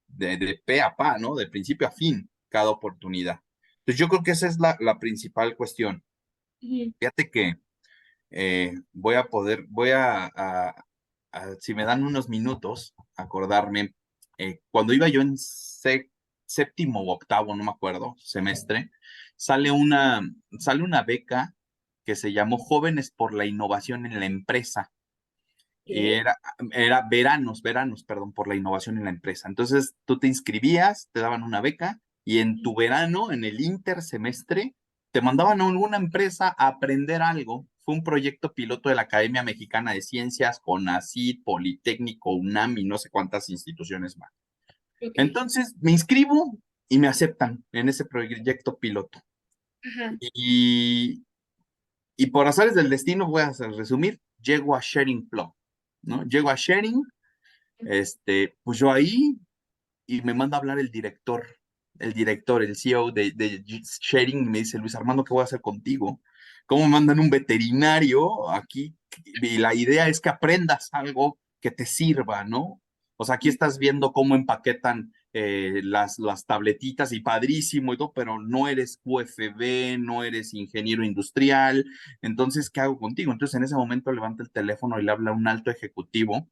pe a pa, ¿no? De principio a fin, cada oportunidad. Entonces, yo creo que esa es la principal cuestión. ujú, Fíjate que si me dan unos minutos, acordarme, cuando iba yo en séptimo o octavo, no me acuerdo, semestre, sale una, sale una beca que se llamó Jóvenes por la Innovación en la Empresa. Y ¿qué? era veranos, perdón, por la innovación en la empresa. Entonces, tú te inscribías, te daban una beca y en tu verano, en el intersemestre, te mandaban a alguna empresa a aprender algo. Fue un proyecto piloto de la Academia Mexicana de Ciencias, CONACYT, Politécnico, UNAM y no sé cuántas instituciones más. Ok, Entonces, me inscribo y me aceptan en ese proyecto piloto. ajá, Y, y por azares del destino, voy a resumir, llego a Sharing Flow, ¿no? Llego a Sharing, pues yo ahí y me manda a hablar el CEO de Sharing, y me dice, Luis Armando, ¿qué voy a hacer contigo? ¿Cómo me mandan un veterinario aquí? Y la idea es que aprendas algo que te sirva, ¿no? O sea, aquí estás viendo cómo empaquetan las tabletitas y padrísimo y todo, pero no eres QFB, no eres ingeniero industrial. Entonces, ¿qué hago contigo? Entonces, en ese momento levanta el teléfono y le habla a un alto ejecutivo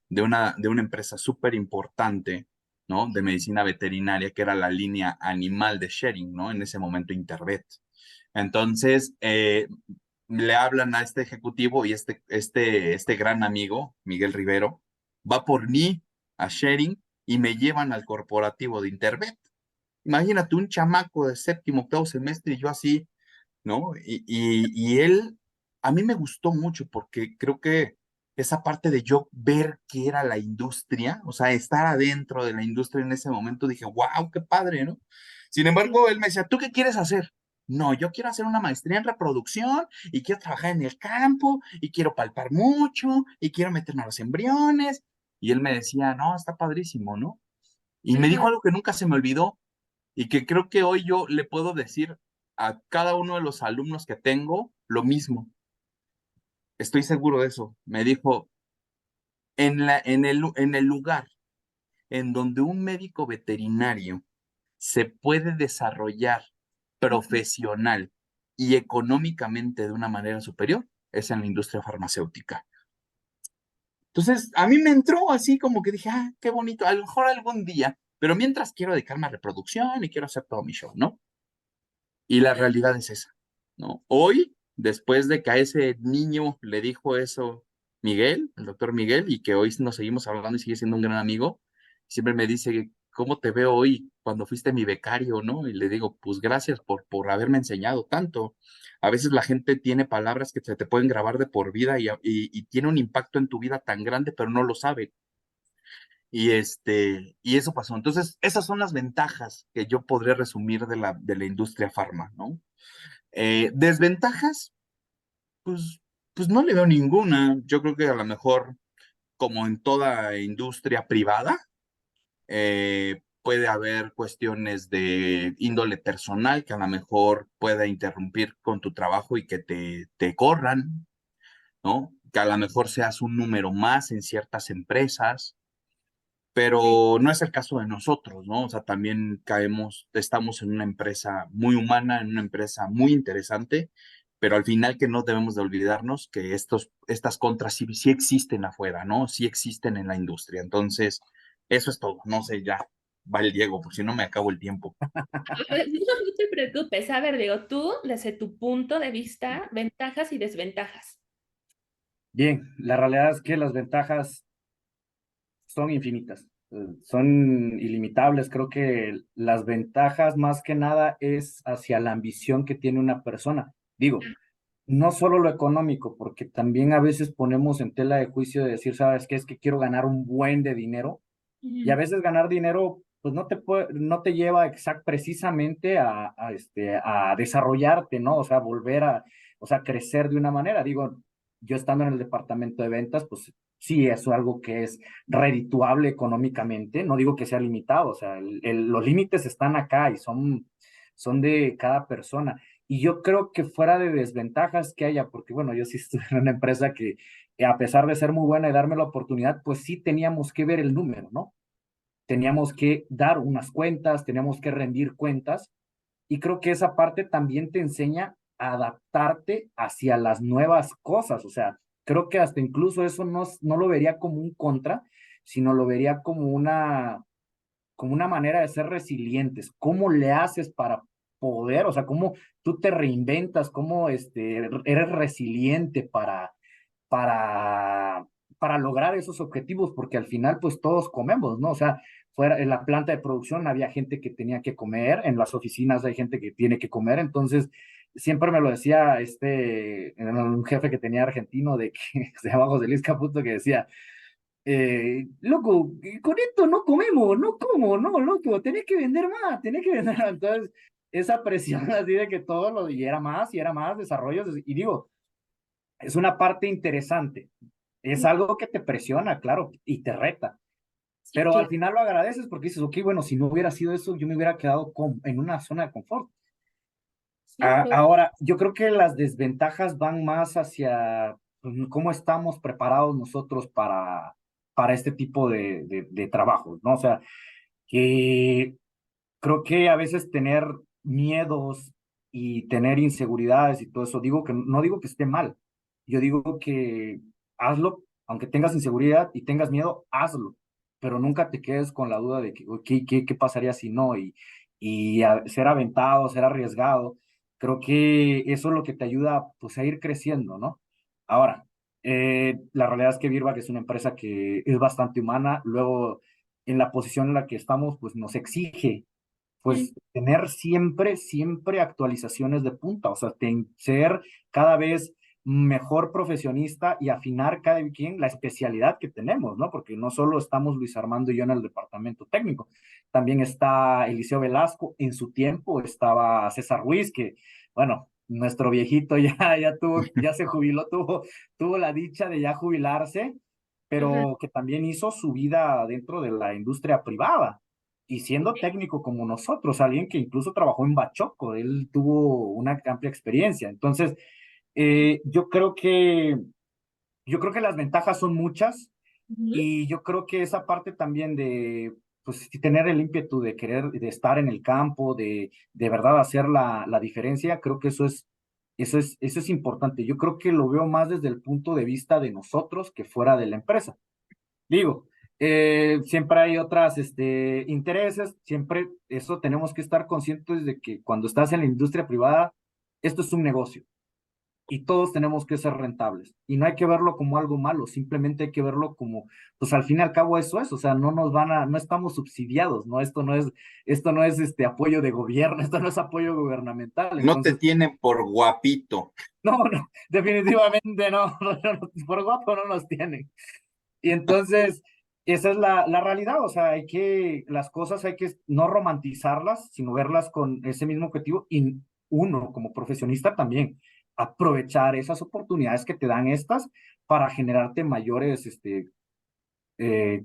de una empresa súper importante, ¿no? De medicina veterinaria, que era la línea animal de Sharing, ¿no? En ese momento Intervet. Entonces, le hablan a este ejecutivo y este gran amigo, Miguel Rivero, va por mí a Sharing y me llevan al corporativo de Intervet. Imagínate un chamaco de séptimo, octavo semestre y yo así, ¿no? Y él, a mí me gustó mucho porque creo que esa parte de yo ver qué era la industria, o sea, estar adentro de la industria en ese momento, dije, wow, qué padre, ¿no? Sin embargo, él me decía, ¿tú qué quieres hacer? No, yo quiero hacer una maestría en reproducción y quiero trabajar en el campo y quiero palpar mucho y quiero meterme a los embriones. Y él me decía, no, está padrísimo, ¿no? Y me dijo Ajá. algo que nunca se me olvidó y que creo que hoy yo le puedo decir a cada uno de los alumnos que tengo lo mismo. Estoy seguro de eso. Me dijo, en el lugar en donde un médico veterinario se puede desarrollar profesional y económicamente de una manera superior, es en la industria farmacéutica. Entonces, a mí me entró así como que dije, ah, qué bonito, a lo mejor algún día, pero mientras quiero dedicarme a reproducción y quiero hacer todo mi show, ¿no? Y la realidad es esa, ¿no? Hoy, después de que a ese niño le dijo eso Miguel, el doctor Miguel, y que hoy nos seguimos hablando y sigue siendo un gran amigo, siempre me dice, ¿cómo te veo hoy cuando fuiste mi becario, no? Y le digo, pues gracias por haberme enseñado tanto. A veces la gente tiene palabras que se te pueden grabar de por vida y tiene un impacto en tu vida tan grande, pero no lo sabe. Y eso pasó. Entonces, esas son las ventajas que yo podría resumir de la industria farma, ¿no? Desventajas, pues, pues no le veo ninguna. Yo creo que a lo mejor, como en toda industria privada, puede haber cuestiones de índole personal que a lo mejor pueda interrumpir con tu trabajo y que te corran, ¿no? Que a lo mejor seas un número más en ciertas empresas, Sí. pero no es el caso de nosotros, ¿no? O sea, también estamos en una empresa muy humana, en una empresa muy interesante, pero al final que no debemos de olvidarnos que estas contras sí existen afuera, ¿no? Sí existen en la industria. Entonces, eso es todo. No sé, ya va el Diego, porque si no me acabo el tiempo. No te preocupes. A ver, digo, tú, desde tu punto de vista, ventajas y desventajas. Bien, la realidad es que las ventajas son infinitas, son ilimitables. Creo que las ventajas más que nada es hacia la ambición que tiene una persona. Digo, no solo lo económico, porque también a veces ponemos en tela de juicio de decir, ¿sabes qué? Es que quiero ganar un buen de dinero y a Ujú. veces ganar dinero pues no te lleva precisamente a desarrollarte, ¿no? O sea, o sea, crecer de una manera. Digo, yo estando en el departamento de ventas, pues sí, es algo que es redituable económicamente. No digo que sea limitado, o sea, los límites están acá y son de cada persona. Y yo creo que fuera de desventajas que haya, porque bueno, yo sí estuve en una empresa que a pesar de ser muy buena y darme la oportunidad, pues sí teníamos que ver el número, ¿no? Teníamos que dar unas cuentas, teníamos que rendir cuentas, y creo que esa parte también te enseña a adaptarte hacia las nuevas cosas. O sea, creo que hasta incluso eso no lo vería como un contra, sino lo vería como una manera de ser resilientes. ¿Cómo le haces para poder, o sea, cómo tú te reinventas, cómo eres resiliente para, para lograr esos objetivos? Porque al final, pues todos comemos, ¿no? O sea, fuera en la planta de producción había gente que tenía que comer, en las oficinas hay gente que tiene que comer, entonces siempre me lo decía un jefe que tenía argentino de que se llama José Luis Caputo, que decía, loco, con esto no comemos, no como, no, loco, tenés que vender más, tenés que vender más. Entonces, esa presión así de que todo y era más desarrollos, y digo, es una parte interesante, es algo que te presiona, claro, y te reta. Sí, pero al claro. final lo agradeces porque dices, ok, bueno, si no hubiera sido eso, yo me hubiera quedado en una zona de confort. Sí, Ahora, yo creo que las desventajas van más hacia pues, cómo estamos preparados nosotros para este tipo de trabajos, ¿no? O sea, que creo que a veces tener miedos y tener inseguridades y todo eso, digo que no digo que esté mal, yo digo que hazlo, aunque tengas inseguridad y tengas miedo, hazlo, pero nunca te quedes con la duda de que, ok, ¿qué pasaría si no? Ser aventado, ser arriesgado, creo que eso es lo que te ayuda pues a ir creciendo, ¿no? Ahora, la realidad es que Virbac es una empresa que es bastante humana, luego en la posición en la que estamos, pues nos exige mm, pues tener siempre, siempre actualizaciones de punta, o sea, ser cada vez mejor profesionista y afinar cada quien la especialidad que tenemos, ¿no? Porque no solo estamos Luis Armando y yo en el departamento técnico, también está Eliseo Velasco, en su tiempo estaba César Ruiz, que, bueno, nuestro viejito ya se jubiló, tuvo la dicha de ya jubilarse, ajá, pero que también hizo su vida dentro de la industria privada y siendo técnico como nosotros, alguien que incluso trabajó en Bachoco, él tuvo una amplia experiencia. Entonces, eh, yo creo que, yo creo que las ventajas son muchas ujú, y yo creo que esa parte también de, pues, sí, tener el ímpetu de querer, de estar en el campo, de verdad hacer la diferencia, creo que eso es importante. Yo creo que lo veo más desde el punto de vista de nosotros que fuera de la empresa. Digo, siempre hay otras intereses, siempre eso tenemos que estar conscientes de que cuando estás en la industria privada, esto es un negocio y todos tenemos que ser rentables. Y no hay que verlo como algo malo, simplemente hay que verlo como, pues al fin y al cabo eso es, o sea, no estamos subsidiados, ¿no? Esto no es apoyo de gobierno, esto no es apoyo gubernamental, No te entonces, tienen por guapito. no, definitivamente no, por guapo no nos tienen. Y entonces, esa es la realidad, o sea, las cosas hay que no romantizarlas, sino verlas con ese mismo objetivo y uno como profesionista también aprovechar esas oportunidades que te dan estas para generarte mayores, eh,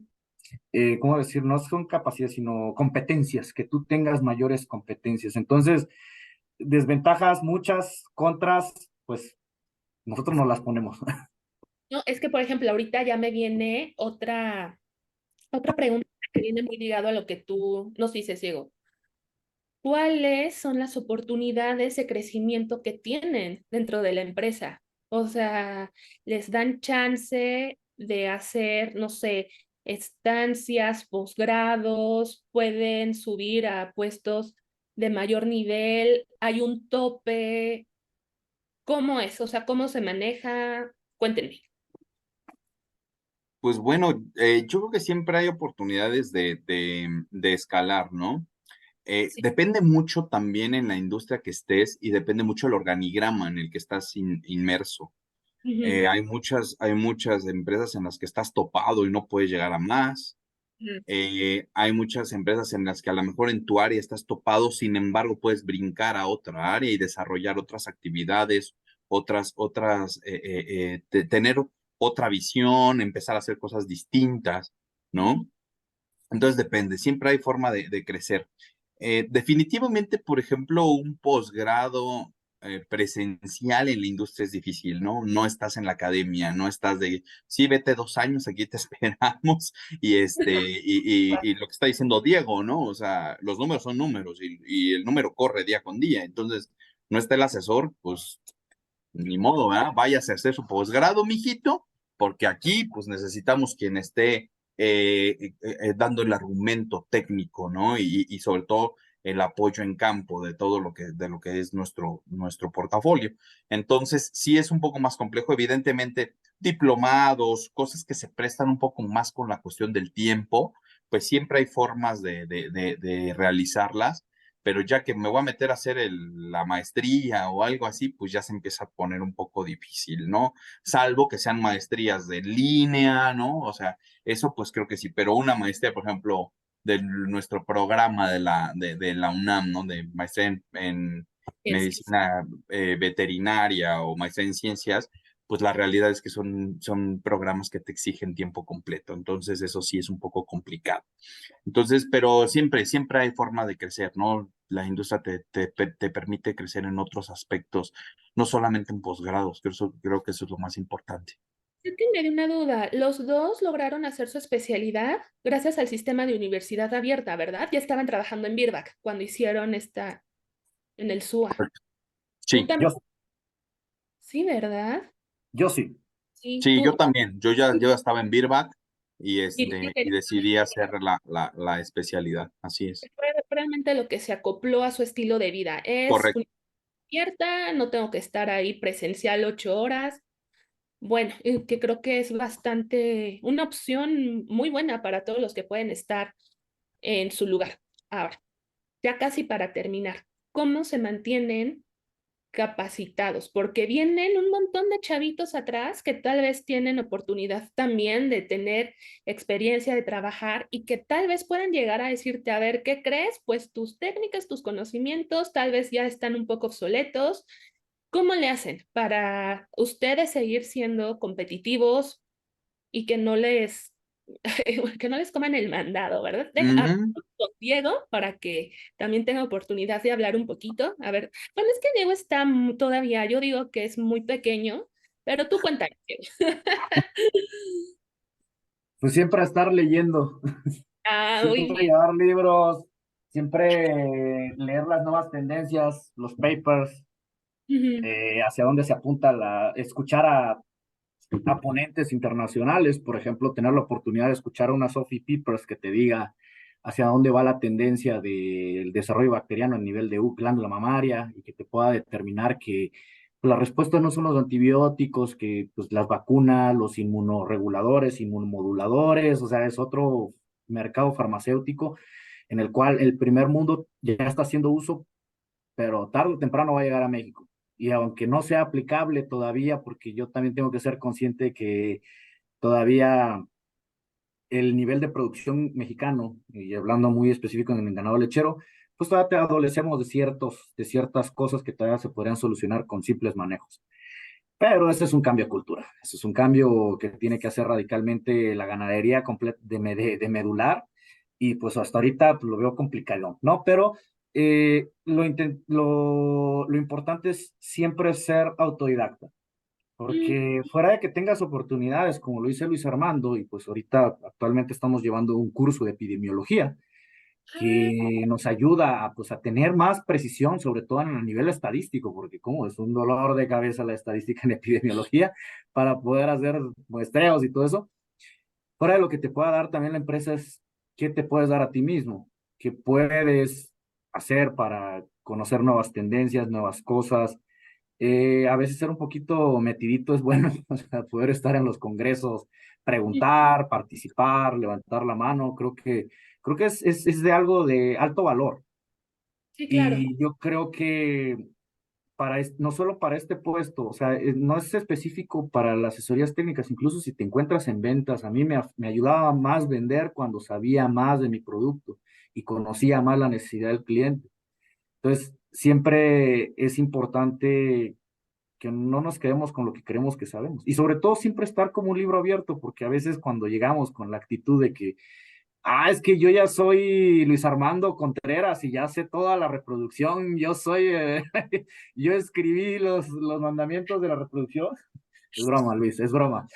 ¿cómo decir? No son capacidades, sino competencias, que tú tengas mayores competencias. Entonces, desventajas muchas, contras, pues nosotros nos las ponemos. no, es que, por ejemplo, ahorita ya me viene otra pregunta que viene muy ligado a lo que tú nos dices, Diego. ¿Cuáles son las oportunidades de crecimiento que tienen dentro de la empresa? O sea, ¿les dan chance de hacer, no sé, estancias, posgrados, pueden subir a puestos de mayor nivel? ¿Hay un tope? ¿Cómo es? O sea, ¿cómo se maneja? Cuéntenme. Pues bueno, yo creo que siempre hay oportunidades de escalar, ¿no? Sí. Depende mucho también en la industria que estés y depende mucho el organigrama en el que estás inmerso. Ujú, Hay muchas empresas en las que estás topado y no puedes llegar a más. ujú, Hay muchas empresas en las que a lo mejor en tu área estás topado, sin embargo, puedes brincar a otra área y desarrollar otras actividades, tener otra visión, empezar a hacer cosas distintas, ujú. ¿no? Entonces depende, siempre hay forma de crecer. Definitivamente, por ejemplo, un posgrado presencial en la industria es difícil, ¿no? No estás en la academia, no estás sí, vete 2 años, aquí te esperamos, y lo que está diciendo Diego, ¿no? O sea, los números son números y el número corre día con día, entonces no está el asesor, pues ni modo, ¿verdad? Váyase a hacer su posgrado, mijito, porque aquí pues necesitamos quien esté dando el argumento técnico, ¿no? Y sobre todo el apoyo en campo de lo que es nuestro portafolio. Entonces, sí es un poco más complejo, evidentemente, diplomados, cosas que se prestan un poco más con la cuestión del tiempo, pues siempre hay formas de realizarlas, pero ya que me voy a meter a hacer la maestría o algo así, pues ya se empieza a poner un poco difícil, ¿no? Salvo que sean maestrías de línea, ¿no? O sea, eso pues creo que sí, pero una maestría, por ejemplo, de nuestro programa de la UNAM, ¿no? De maestría en Ciencias. medicina veterinaria o maestría en ciencias, pues la realidad es que son programas que te exigen tiempo completo, entonces eso sí es un poco complicado. Entonces, pero siempre hay forma de crecer, ¿no? La industria te permite crecer en otros aspectos, no solamente en posgrados, creo que eso es lo más importante. Yo tenía una duda. Los dos lograron hacer su especialidad gracias al sistema de universidad abierta, ¿verdad? Ya estaban trabajando en Birback cuando hicieron en el SUA. Tú Sí, también, Yo, sí, ¿verdad? yo sí. Sí, sí, tú. yo también, yo estaba en Birback Y y decidí hacer la especialidad, así es. realmente lo que se acopló a su estilo de vida es Correcto. abierta, no tengo que estar ahí presencial 8 horas. Bueno, que creo que es bastante una opción muy buena para todos los que pueden estar en su lugar. Ahora, ya casi para terminar, ¿cómo se mantienen capacitados? Porque vienen un montón de chavitos atrás que tal vez tienen oportunidad también de tener experiencia de trabajar y que tal vez puedan llegar a decirte, a ver, ¿qué crees? Pues tus técnicas, tus conocimientos tal vez ya están un poco obsoletos. ¿Cómo le hacen para ustedes seguir siendo competitivos y que no les coman el mandado, ¿verdad? Ujú. Con Diego para que también tenga oportunidad de hablar un poquito. A ver, bueno, es que Diego está todavía, yo digo que es muy pequeño, pero tú cuéntame, Diego. Pues siempre estar leyendo, Ah, muy siempre bien. llevar libros, siempre leer las nuevas tendencias, los papers, Ujú. hacia dónde se apunta escuchar a ponentes internacionales, por ejemplo, tener la oportunidad de escuchar a una Sophie Peepers que te diga hacia dónde va la tendencia del desarrollo bacteriano a nivel de glándula mamaria y que te pueda determinar que pues, la respuesta no son los antibióticos, que pues, las vacunas, los inmunoreguladores, inmunomoduladores, o sea, es otro mercado farmacéutico en el cual el primer mundo ya está haciendo uso, pero tarde o temprano va a llegar a México. Y aunque no sea aplicable todavía, porque yo también tengo que ser consciente que todavía el nivel de producción mexicano, y hablando muy específico en el ganado lechero, pues todavía adolecemos de ciertas cosas que todavía se podrían solucionar con simples manejos. Pero ese es un cambio de cultura, ese es un cambio que tiene que hacer radicalmente la ganadería de medular, y pues hasta ahorita pues, lo veo complicado, ¿no? Pero lo importante es siempre ser autodidacta, Mm. porque fuera de que tengas oportunidades, como lo dice Luis Armando, y pues ahorita actualmente estamos llevando un curso de epidemiología, Ah, que nos ayuda a, pues, a tener más precisión, sobre todo a nivel estadístico, porque como es un dolor de cabeza la estadística en epidemiología, para poder hacer muestreos y todo eso. Fuera de lo que te pueda dar también la empresa es qué te puedes dar a ti mismo, qué puedes hacer para conocer nuevas tendencias, nuevas cosas. A veces ser un poquito metidito es bueno, o sea, poder estar en los congresos, preguntar, participar, levantar la mano, creo que es de algo de alto valor. sí, claro. Y yo creo que no solo para este puesto, o sea, no es específico para las asesorías técnicas, incluso si te encuentras en ventas, a mí me ayudaba más vender cuando sabía más de mi producto y conocía más la necesidad del cliente. Entonces, siempre es importante que no nos quedemos con lo que creemos que sabemos. Y sobre todo siempre estar como un libro abierto, porque a veces cuando llegamos con la actitud de que, es que yo ya soy Luis Armando Contreras y ya sé toda la reproducción, yo soy, yo escribí los mandamientos de la reproducción. Es broma, Luis, es broma,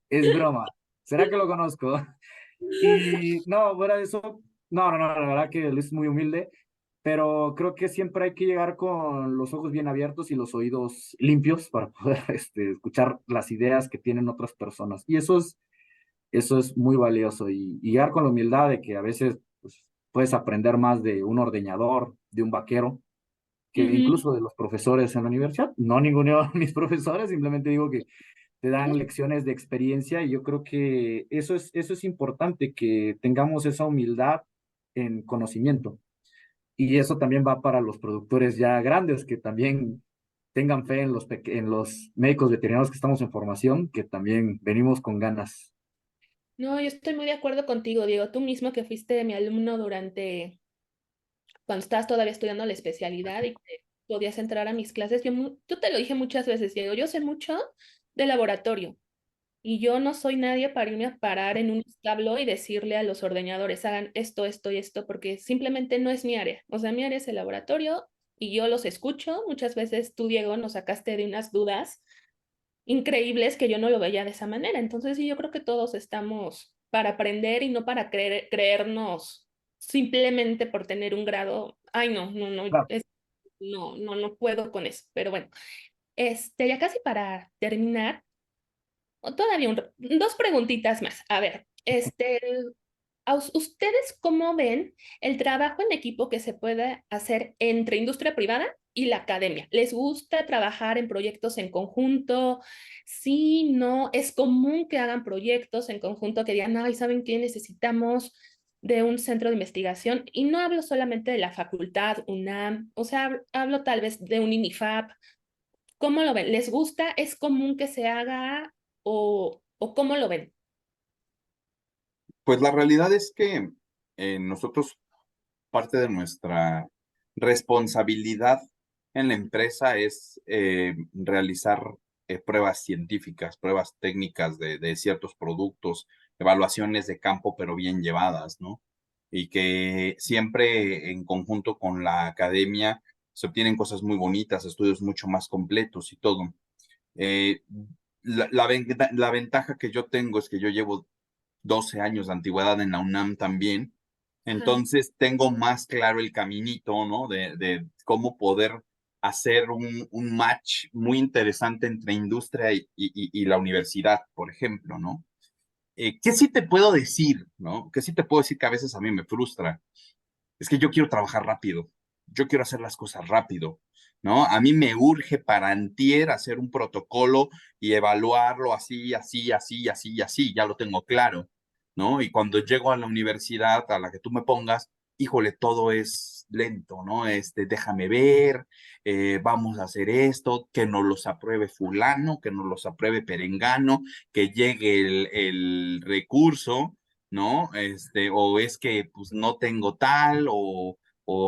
es broma. ¿Será que lo conozco? Y no, fuera de eso, no, la verdad que Luis es muy humilde, pero creo que siempre hay que llegar con los ojos bien abiertos y los oídos limpios para poder escuchar las ideas que tienen otras personas. Y eso es muy valioso y llegar con la humildad de que a veces pues, puedes aprender más de un ordeñador, de un vaquero, que Ujú. incluso de los profesores en la universidad. No ninguno a mis profesores, simplemente digo que te dan lecciones de experiencia y yo creo que eso es importante, que tengamos esa humildad en conocimiento. Y eso también va para los productores ya grandes, que también tengan fe en en los médicos veterinarios que estamos en formación, que también venimos con ganas. No, yo estoy muy de acuerdo contigo, Diego. Tú mismo que fuiste mi alumno cuando estabas todavía estudiando la especialidad y que podías entrar a mis clases. Yo te lo dije muchas veces, Diego, yo sé mucho de laboratorio y yo no soy nadie para irme a parar en un establo y decirle a los ordeñadores, hagan esto, esto y esto, porque simplemente no es mi área. O sea, mi área es el laboratorio y yo los escucho. Muchas veces tú, Diego, nos sacaste de unas dudas increíbles que yo no lo veía de esa manera. Entonces, sí, yo creo que todos estamos para aprender y no para creernos simplemente por tener un grado. Ay, no, no, no, Claro. no, no, no puedo con eso. Pero bueno, ya casi para terminar, o todavía dos preguntitas más. A ver, ¿ustedes cómo ven el trabajo en equipo que se puede hacer entre industria privada y la academia? ¿Les gusta trabajar en proyectos en conjunto? Sí, no, es común que hagan proyectos en conjunto que digan, ay, ¿saben qué? Necesitamos de un centro de investigación. Y no hablo solamente de la facultad, UNAM, o sea, hablo tal vez de un INIFAP. ¿Cómo lo ven? ¿Les gusta? ¿Es común que se haga o cómo lo ven? Pues la realidad es que nosotros, parte de nuestra responsabilidad en la empresa es realizar pruebas científicas, pruebas técnicas de ciertos productos, evaluaciones de campo, pero bien llevadas, ¿no? Y que siempre en conjunto con la academia se obtienen cosas muy bonitas, estudios mucho más completos y todo. Eh, la ventaja que yo tengo es que yo llevo 12 años de antigüedad en la UNAM también, Ajá. entonces tengo más claro el caminito, ¿no? De cómo poder hacer un match muy interesante entre industria y la universidad, por ejemplo, ¿no? ¿Qué sí te puedo decir, ¿no? ¿Qué sí te puedo decir que a veces a mí me frustra? Es que yo quiero trabajar rápido, yo quiero hacer las cosas rápido, ¿no? A mí me urge para antier hacer un protocolo y evaluarlo así, así, así, así, así, ya lo tengo claro, ¿no? Y cuando llego a la universidad a la que tú me pongas, híjole, todo es lento, ¿no? Déjame ver, vamos a hacer esto, que nos los apruebe fulano, que nos los apruebe perengano, que llegue el recurso, ¿no? O es que pues no tengo tal, o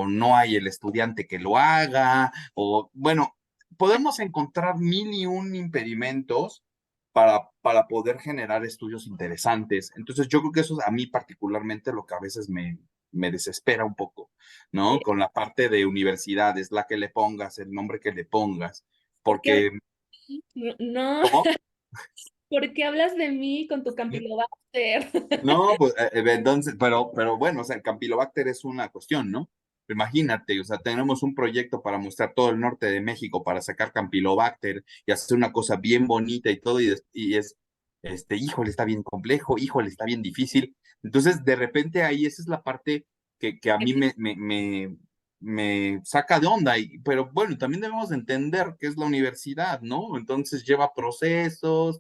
no hay el estudiante que lo haga, o bueno, podemos encontrar mil y un impedimentos para poder generar estudios interesantes. Entonces, yo creo que eso es a mí particularmente lo que a veces me desespera un poco, ¿no? Con la parte de universidades, la que le pongas, el nombre que le pongas, ¿Por qué hablas porque, de mí? No, ¿cómo? ¿por qué hablas de mí con tu Campylobacter? No, pues entonces, pero bueno, o sea, el Campylobacter es una cuestión, ¿no? Imagínate, o sea, tenemos un proyecto para mostrar todo el norte de México para sacar Campylobacter y hacer una cosa bien bonita y todo, y es, híjole, está bien complejo, híjole, está bien difícil. Entonces, de repente ahí esa es la parte que a mí me saca de onda, pero bueno, también debemos de entender que es la universidad, ¿no? Entonces lleva procesos,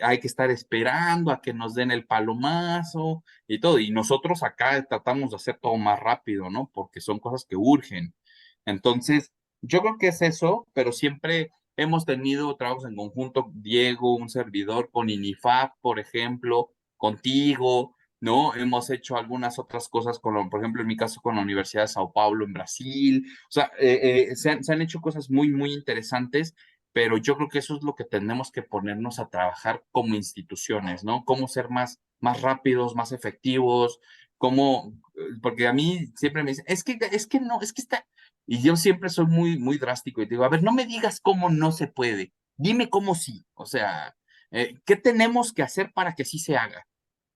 hay que estar esperando a que nos den el palomazo y todo. Y nosotros acá tratamos de hacer todo más rápido, ¿no? Porque son cosas que urgen. Entonces, yo creo que es eso, pero siempre hemos tenido trabajos en conjunto, Diego, un servidor con INIFAP, por ejemplo, contigo, ¿no? Hemos hecho algunas otras cosas, por ejemplo, en mi caso con la Universidad de Sao Paulo en Brasil. O sea, se han hecho cosas muy, muy interesantes, pero yo creo que eso es lo que tenemos que ponernos a trabajar como instituciones, ¿no? Cómo ser más rápidos, más efectivos, porque a mí siempre me dicen, es que no, es que está, y yo siempre soy muy, muy drástico y digo, a ver, no me digas cómo no se puede, dime cómo sí, o sea, ¿qué tenemos que hacer para que sí se haga?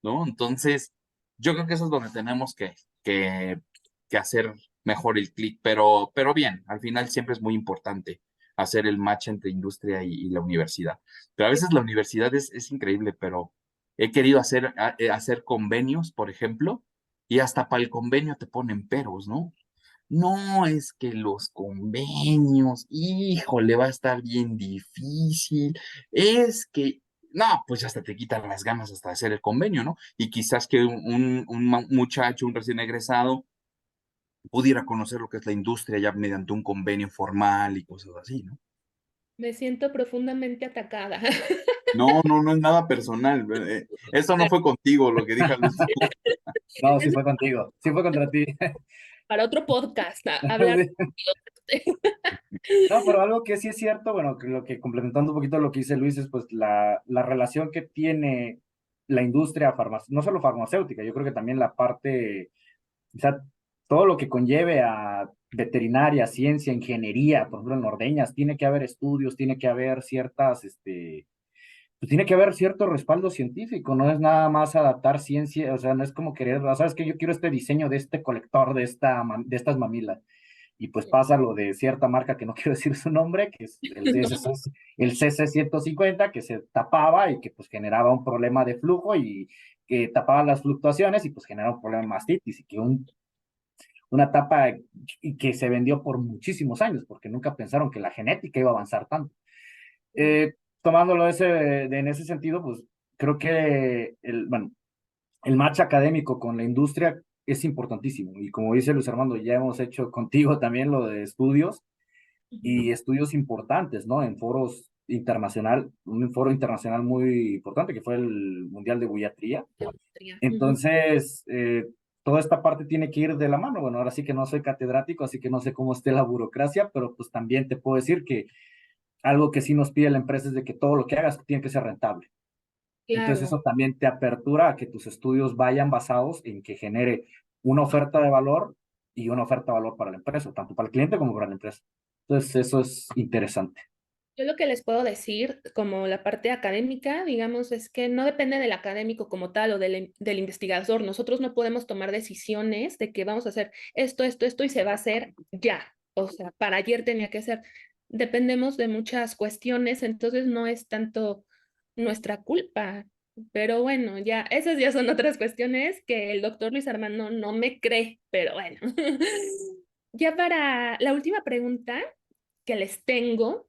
¿No? Entonces, yo creo que eso es donde tenemos que hacer mejor el clic, pero bien, al final siempre es muy importante hacer el match entre industria y la universidad. Pero a veces la universidad es increíble, pero he querido hacer convenios, por ejemplo, y hasta para el convenio te ponen peros, ¿no? No, es que los convenios, híjole, va a estar bien difícil. Es que, no, pues hasta te quitan las ganas hasta de hacer el convenio, ¿no? Y quizás que un muchacho, un recién egresado, pudiera conocer lo que es la industria ya mediante un convenio formal y cosas así, ¿no? Me siento profundamente atacada. No, no, no es nada personal. Eso no fue contigo lo que dije al último. No, sí fue contigo, sí fue contra ti. Para otro podcast, hablar. asuste. No, pero algo que sí es cierto, bueno, que lo que complementando un poquito lo que dice Luis, es pues la relación que tiene la industria no solo farmacéutica, yo creo que también la parte, o sea, todo lo que conlleve a veterinaria, ciencia, ingeniería, por ejemplo, en ordeñas, tiene que haber estudios, tiene que haber pues tiene que haber cierto respaldo científico, no es nada más adaptar ciencia, o sea, no es como querer, sabes que yo quiero este diseño de este colector, de estas mamilas, y pues pasa lo de cierta marca que no quiero decir su nombre, que es el CC150, que se tapaba y que pues generaba un problema de flujo y que tapaba las fluctuaciones y pues generaba un problema de mastitis y que una tapa y que se vendió por muchísimos años, porque nunca pensaron que la genética iba a avanzar tanto. Tomándolo en ese sentido, pues creo que bueno, el match académico con la industria es importantísimo. Y como dice Luis Armando, ya hemos hecho contigo también lo de estudios y estudios importantes, ¿no? En foros internacional, un foro internacional muy importante que fue el Mundial de Buiatría. Entonces, toda esta parte tiene que ir de la mano. Bueno, ahora sí que no soy catedrático, así que no sé cómo esté la burocracia, pero pues también te puedo decir que algo que sí nos pide la empresa es de que todo lo que hagas tiene que ser rentable. Entonces Claro. eso también te apertura a que tus estudios vayan basados en que genere una oferta de valor y una oferta de valor para la empresa, tanto para el cliente como para la empresa. Entonces eso es interesante. Yo lo que les puedo decir, como la parte académica, digamos, es que no depende del académico como tal o del investigador. Nosotros no podemos tomar decisiones de que vamos a hacer esto y se va a hacer ya. O sea, para ayer tenía que ser. Dependemos de muchas cuestiones, entonces no es tanto nuestra culpa. Pero bueno, ya, esas ya son otras cuestiones que el doctor Luis Armando no me cree, pero bueno. Ya para la última pregunta que les tengo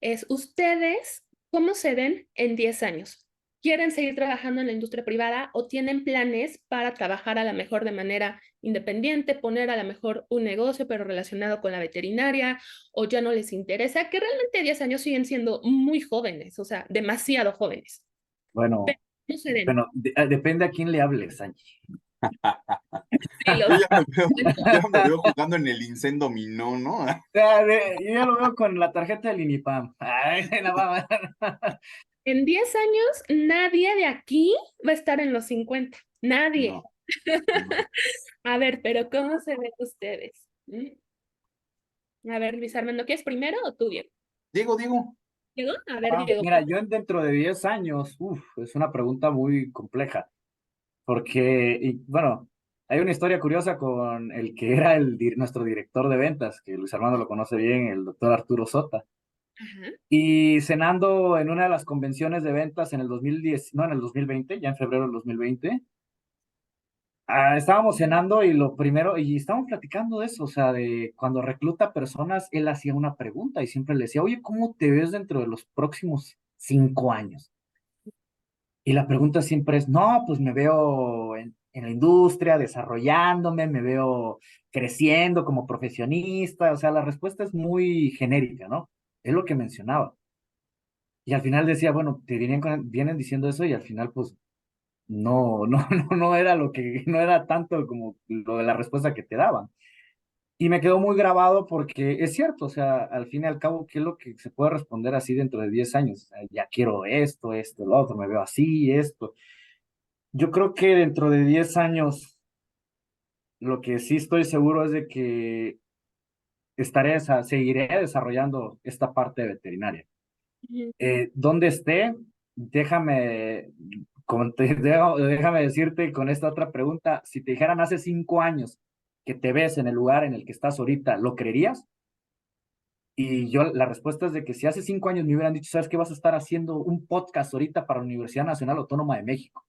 es, ¿ustedes cómo se ven en 10 años? ¿Quieren seguir trabajando en la industria privada o tienen planes para trabajar a lo mejor de manera independiente, poner a lo mejor un negocio pero relacionado con la veterinaria o ya no les interesa? Que realmente 10 años siguen siendo muy jóvenes, o sea, demasiado jóvenes. Bueno, ¿Cómo se ven? depende a quién le hables, Angie. Sí, Yo los... ya me veo jugando en el Incen Dominó, ¿no? Yo ya lo veo con la tarjeta del INIPAM. Ay, no, En 10 años, nadie de aquí va a estar en los 50. Nadie. No, no. A ver, pero ¿cómo se ven ustedes? A ver, Luis Armando, ¿quieres primero o tú, Diego? Diego, ¿Diego? A ver, Diego. Mira, yo dentro de 10 años, es una pregunta muy compleja. Porque, y, bueno, hay una historia curiosa con el que era nuestro director de ventas, que Luis Armando lo conoce bien, el doctor Arturo Sota. Ajá. Y cenando en una de las convenciones de ventas en el 2010, no, en el 2020, ya en febrero del 2020, estábamos cenando y lo primero, y estábamos platicando de eso, o sea, de cuando recluta personas, él hacía una pregunta y siempre le decía, oye, ¿cómo te ves dentro de los próximos 5 años? Y la pregunta siempre es, no, pues me veo en la industria, desarrollándome, me veo creciendo como profesionista, o sea, la respuesta es muy genérica, ¿no? Es lo que mencionaba. Y al final decía, bueno, vienen diciendo eso y al final, pues, no era no era tanto como lo de la respuesta que te daban. Y me quedó muy grabado porque es cierto, o sea, al fin y al cabo, ¿qué es lo que se puede responder así dentro de 10 años? O sea, ya quiero esto, lo otro, me veo así, esto. Yo creo que dentro de 10 años, lo que sí estoy seguro es de que seguiré desarrollando esta parte de veterinaria. Ujú. Donde esté, déjame decirte con esta otra pregunta, si te dijeran hace 5 años que te ves en el lugar en el que estás ahorita, ¿lo creerías? Y yo, la respuesta es de que si hace 5 años me hubieran dicho, ¿sabes qué? Vas a estar haciendo un podcast ahorita para la Universidad Nacional Autónoma de México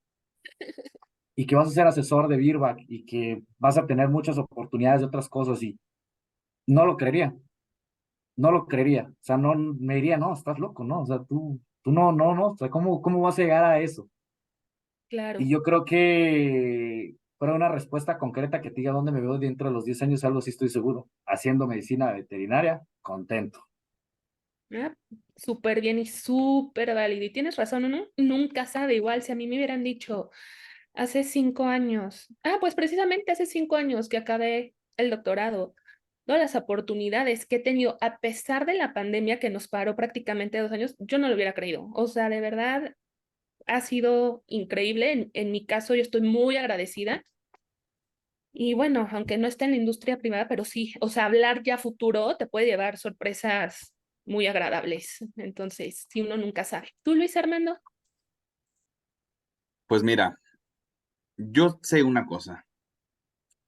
y que vas a ser asesor de Birback y que vas a tener muchas oportunidades de otras cosas y no lo creería, no lo creería. O sea, no me diría, no, estás loco, ¿no? O sea, tú no, o sea, ¿cómo vas a llegar a eso? Claro. Y yo creo que para una respuesta concreta que te diga dónde me veo dentro de los 10 años, algo sí estoy seguro. Haciendo medicina veterinaria, contento. Ah, súper bien y súper válido. Y tienes razón, uno nunca sabe. Igual si a mí me hubieran dicho hace 5 años, pues precisamente hace 5 años que acabé el doctorado, todas las oportunidades que he tenido a pesar de la pandemia que nos paró prácticamente 2 años, yo no lo hubiera creído. O sea, de verdad ha sido increíble. En mi caso, yo estoy muy agradecida. Y bueno, aunque no esté en la industria privada, pero sí, o sea, hablar ya futuro te puede llevar sorpresas muy agradables. Entonces, si uno nunca sabe. ¿Tú, Luis Armando? Pues mira, yo sé una cosa,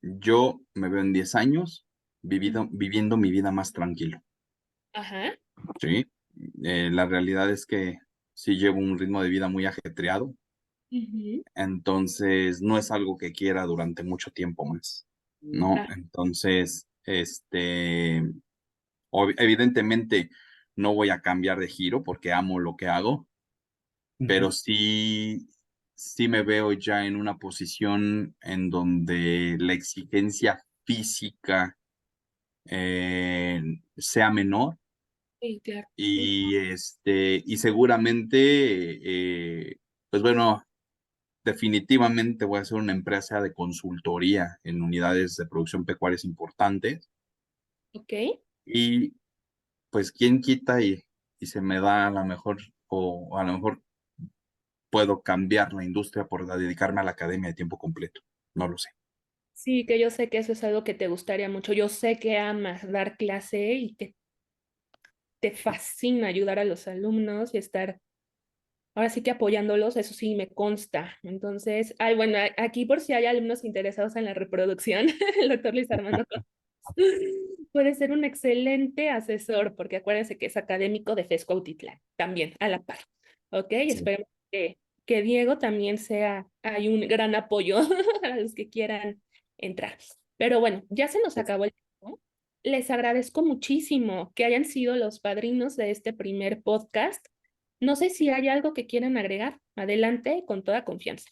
yo me veo en 10 años viviendo mi vida más tranquilo, Ajá. ¿sí? La realidad es que sí llevo un ritmo de vida muy ajetreado, Ujú. entonces no es algo que quiera durante mucho tiempo más, ¿no? Ah, Entonces, evidentemente no voy a cambiar de giro porque amo lo que hago, pero sí me veo ya en una posición en donde la exigencia física sea menor sí, claro. Sí. y seguramente, pues bueno, definitivamente voy a hacer una empresa de consultoría en unidades de producción pecuarias importantes Ok. y pues quién quita y se me da a lo mejor, o a lo mejor puedo cambiar la industria por dedicarme a la academia de tiempo completo. No lo sé. Sí, que yo sé que eso es algo que te gustaría mucho. Yo sé que amas dar clase y que te fascina ayudar a los alumnos y estar ahora sí que apoyándolos, eso sí me consta. Entonces, ay, bueno, aquí por si hay alumnos interesados en la reproducción, el doctor Luis Armando puede ser un excelente asesor, porque acuérdense que es académico de FES Cuautitlán, también a la par. ¿Ok? Sí. Esperemos que Diego también sea, hay un gran apoyo a los que quieran entrar. Pero bueno, ya se nos acabó el tiempo. Les agradezco muchísimo que hayan sido los padrinos de este primer podcast. No sé si hay algo que quieran agregar. Adelante, con toda confianza.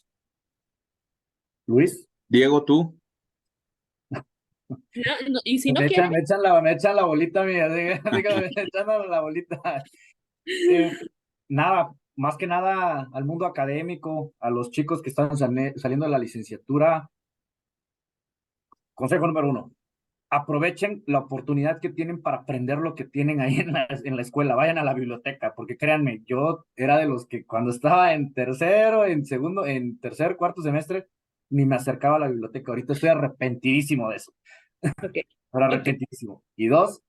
Luis, Diego, tú. No, y si no quieren, me echan la bolita mía, dígame, echándole la bolita. Eh, nada, más que nada al mundo académico, a los chicos que están saliendo de la licenciatura, consejo número uno, aprovechen la oportunidad que tienen para aprender lo que tienen ahí en la escuela, vayan a la biblioteca, porque créanme, yo era de los que cuando estaba en tercero, en segundo, en tercer, cuarto semestre, ni me acercaba a la biblioteca. Ahorita estoy arrepentidísimo de eso, ok, pero ok, arrepentidísimo. Y dos,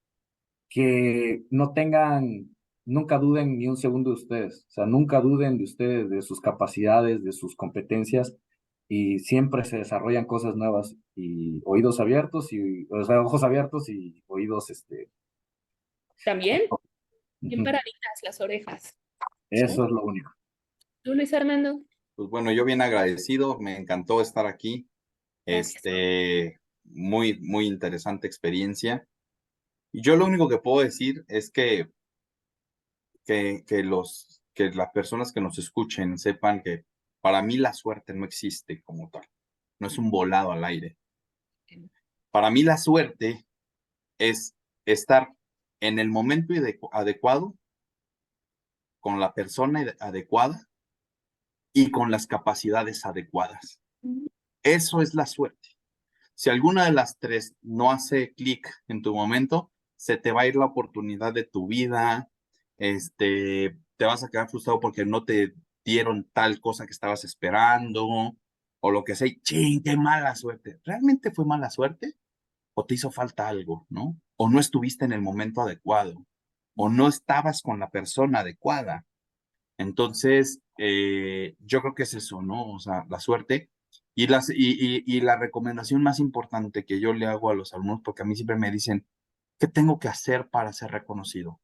que no tengan, nunca duden ni un segundo de ustedes, o sea, nunca duden de ustedes, de sus capacidades, de sus competencias, y siempre se desarrollan cosas nuevas, y oídos abiertos, o sea, ojos abiertos y oídos, también bien ujú. paraditas las orejas. ¿Sí? Eso es lo único. ¿Tú, Luis Armando? Pues bueno, yo bien agradecido, me encantó estar aquí. Gracias. Muy, muy interesante experiencia. Y yo lo único que puedo decir es que las personas que nos escuchen sepan que para mí la suerte no existe como tal. No es un volado al aire. Para mí la suerte es estar en el momento adecuado, con la persona adecuada y con las capacidades adecuadas. Eso es la suerte. Si alguna de las tres no hace clic en tu momento, se te va a ir la oportunidad de tu vida, te vas a quedar frustrado porque no te dieron tal cosa que estabas esperando, o lo que sea, y ching, qué mala suerte. ¿Realmente fue mala suerte? ¿O te hizo falta algo, no? ¿O no estuviste en el momento adecuado? ¿O no estabas con la persona adecuada? Entonces, yo creo que es eso, ¿no? O sea, la suerte. Y la recomendación más importante que yo le hago a los alumnos, porque a mí siempre me dicen, ¿qué tengo que hacer para ser reconocido?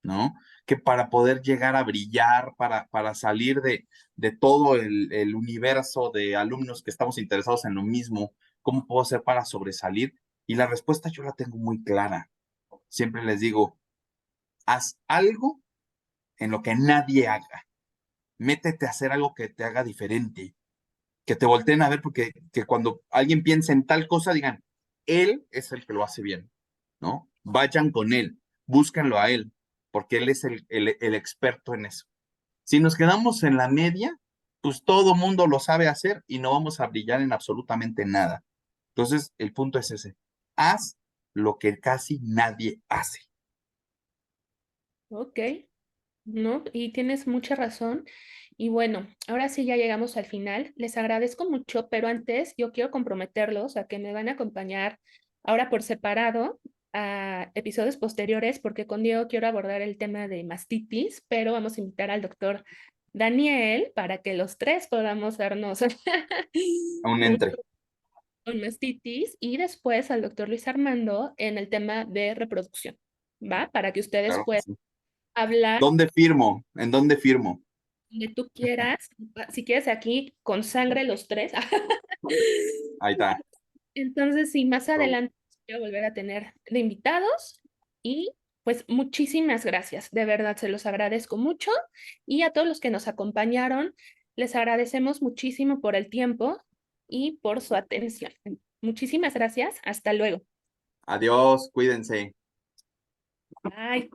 ¿No? Que para poder llegar a brillar, para salir de todo el universo de alumnos que estamos interesados en lo mismo, ¿cómo puedo hacer para sobresalir? Y la respuesta yo la tengo muy clara. Siempre les digo, haz algo en lo que nadie haga. Métete a hacer algo que te haga diferente, que te volteen a ver, porque que cuando alguien piensa en tal cosa, digan, él es el que lo hace bien, ¿no? Vayan con él, búsquenlo a él, porque él es el experto en eso. Si nos quedamos en la media, pues todo mundo lo sabe hacer y no vamos a brillar en absolutamente nada. Entonces, el punto es ese. Haz lo que casi nadie hace. Ok, ¿no? Y tienes mucha razón. Y bueno, ahora sí ya llegamos al final. Les agradezco mucho, pero antes yo quiero comprometerlos a que me van a acompañar ahora por separado a episodios posteriores, porque con Diego quiero abordar el tema de mastitis, pero vamos a invitar al doctor Daniel para que los tres podamos darnos Aún un entre, con mastitis y después al doctor Luis Armando en el tema de reproducción, ¿va? Para que ustedes claro que puedan sí. hablar ¿Dónde firmo? ¿En dónde firmo? donde tú quieras, si quieres aquí con sangre los tres. Ahí está. Entonces, sí, más adelante quiero volver a tener de invitados y pues muchísimas gracias, de verdad se los agradezco mucho y a todos los que nos acompañaron, les agradecemos muchísimo por el tiempo y por su atención. Muchísimas gracias, hasta luego. Adiós, cuídense. Bye.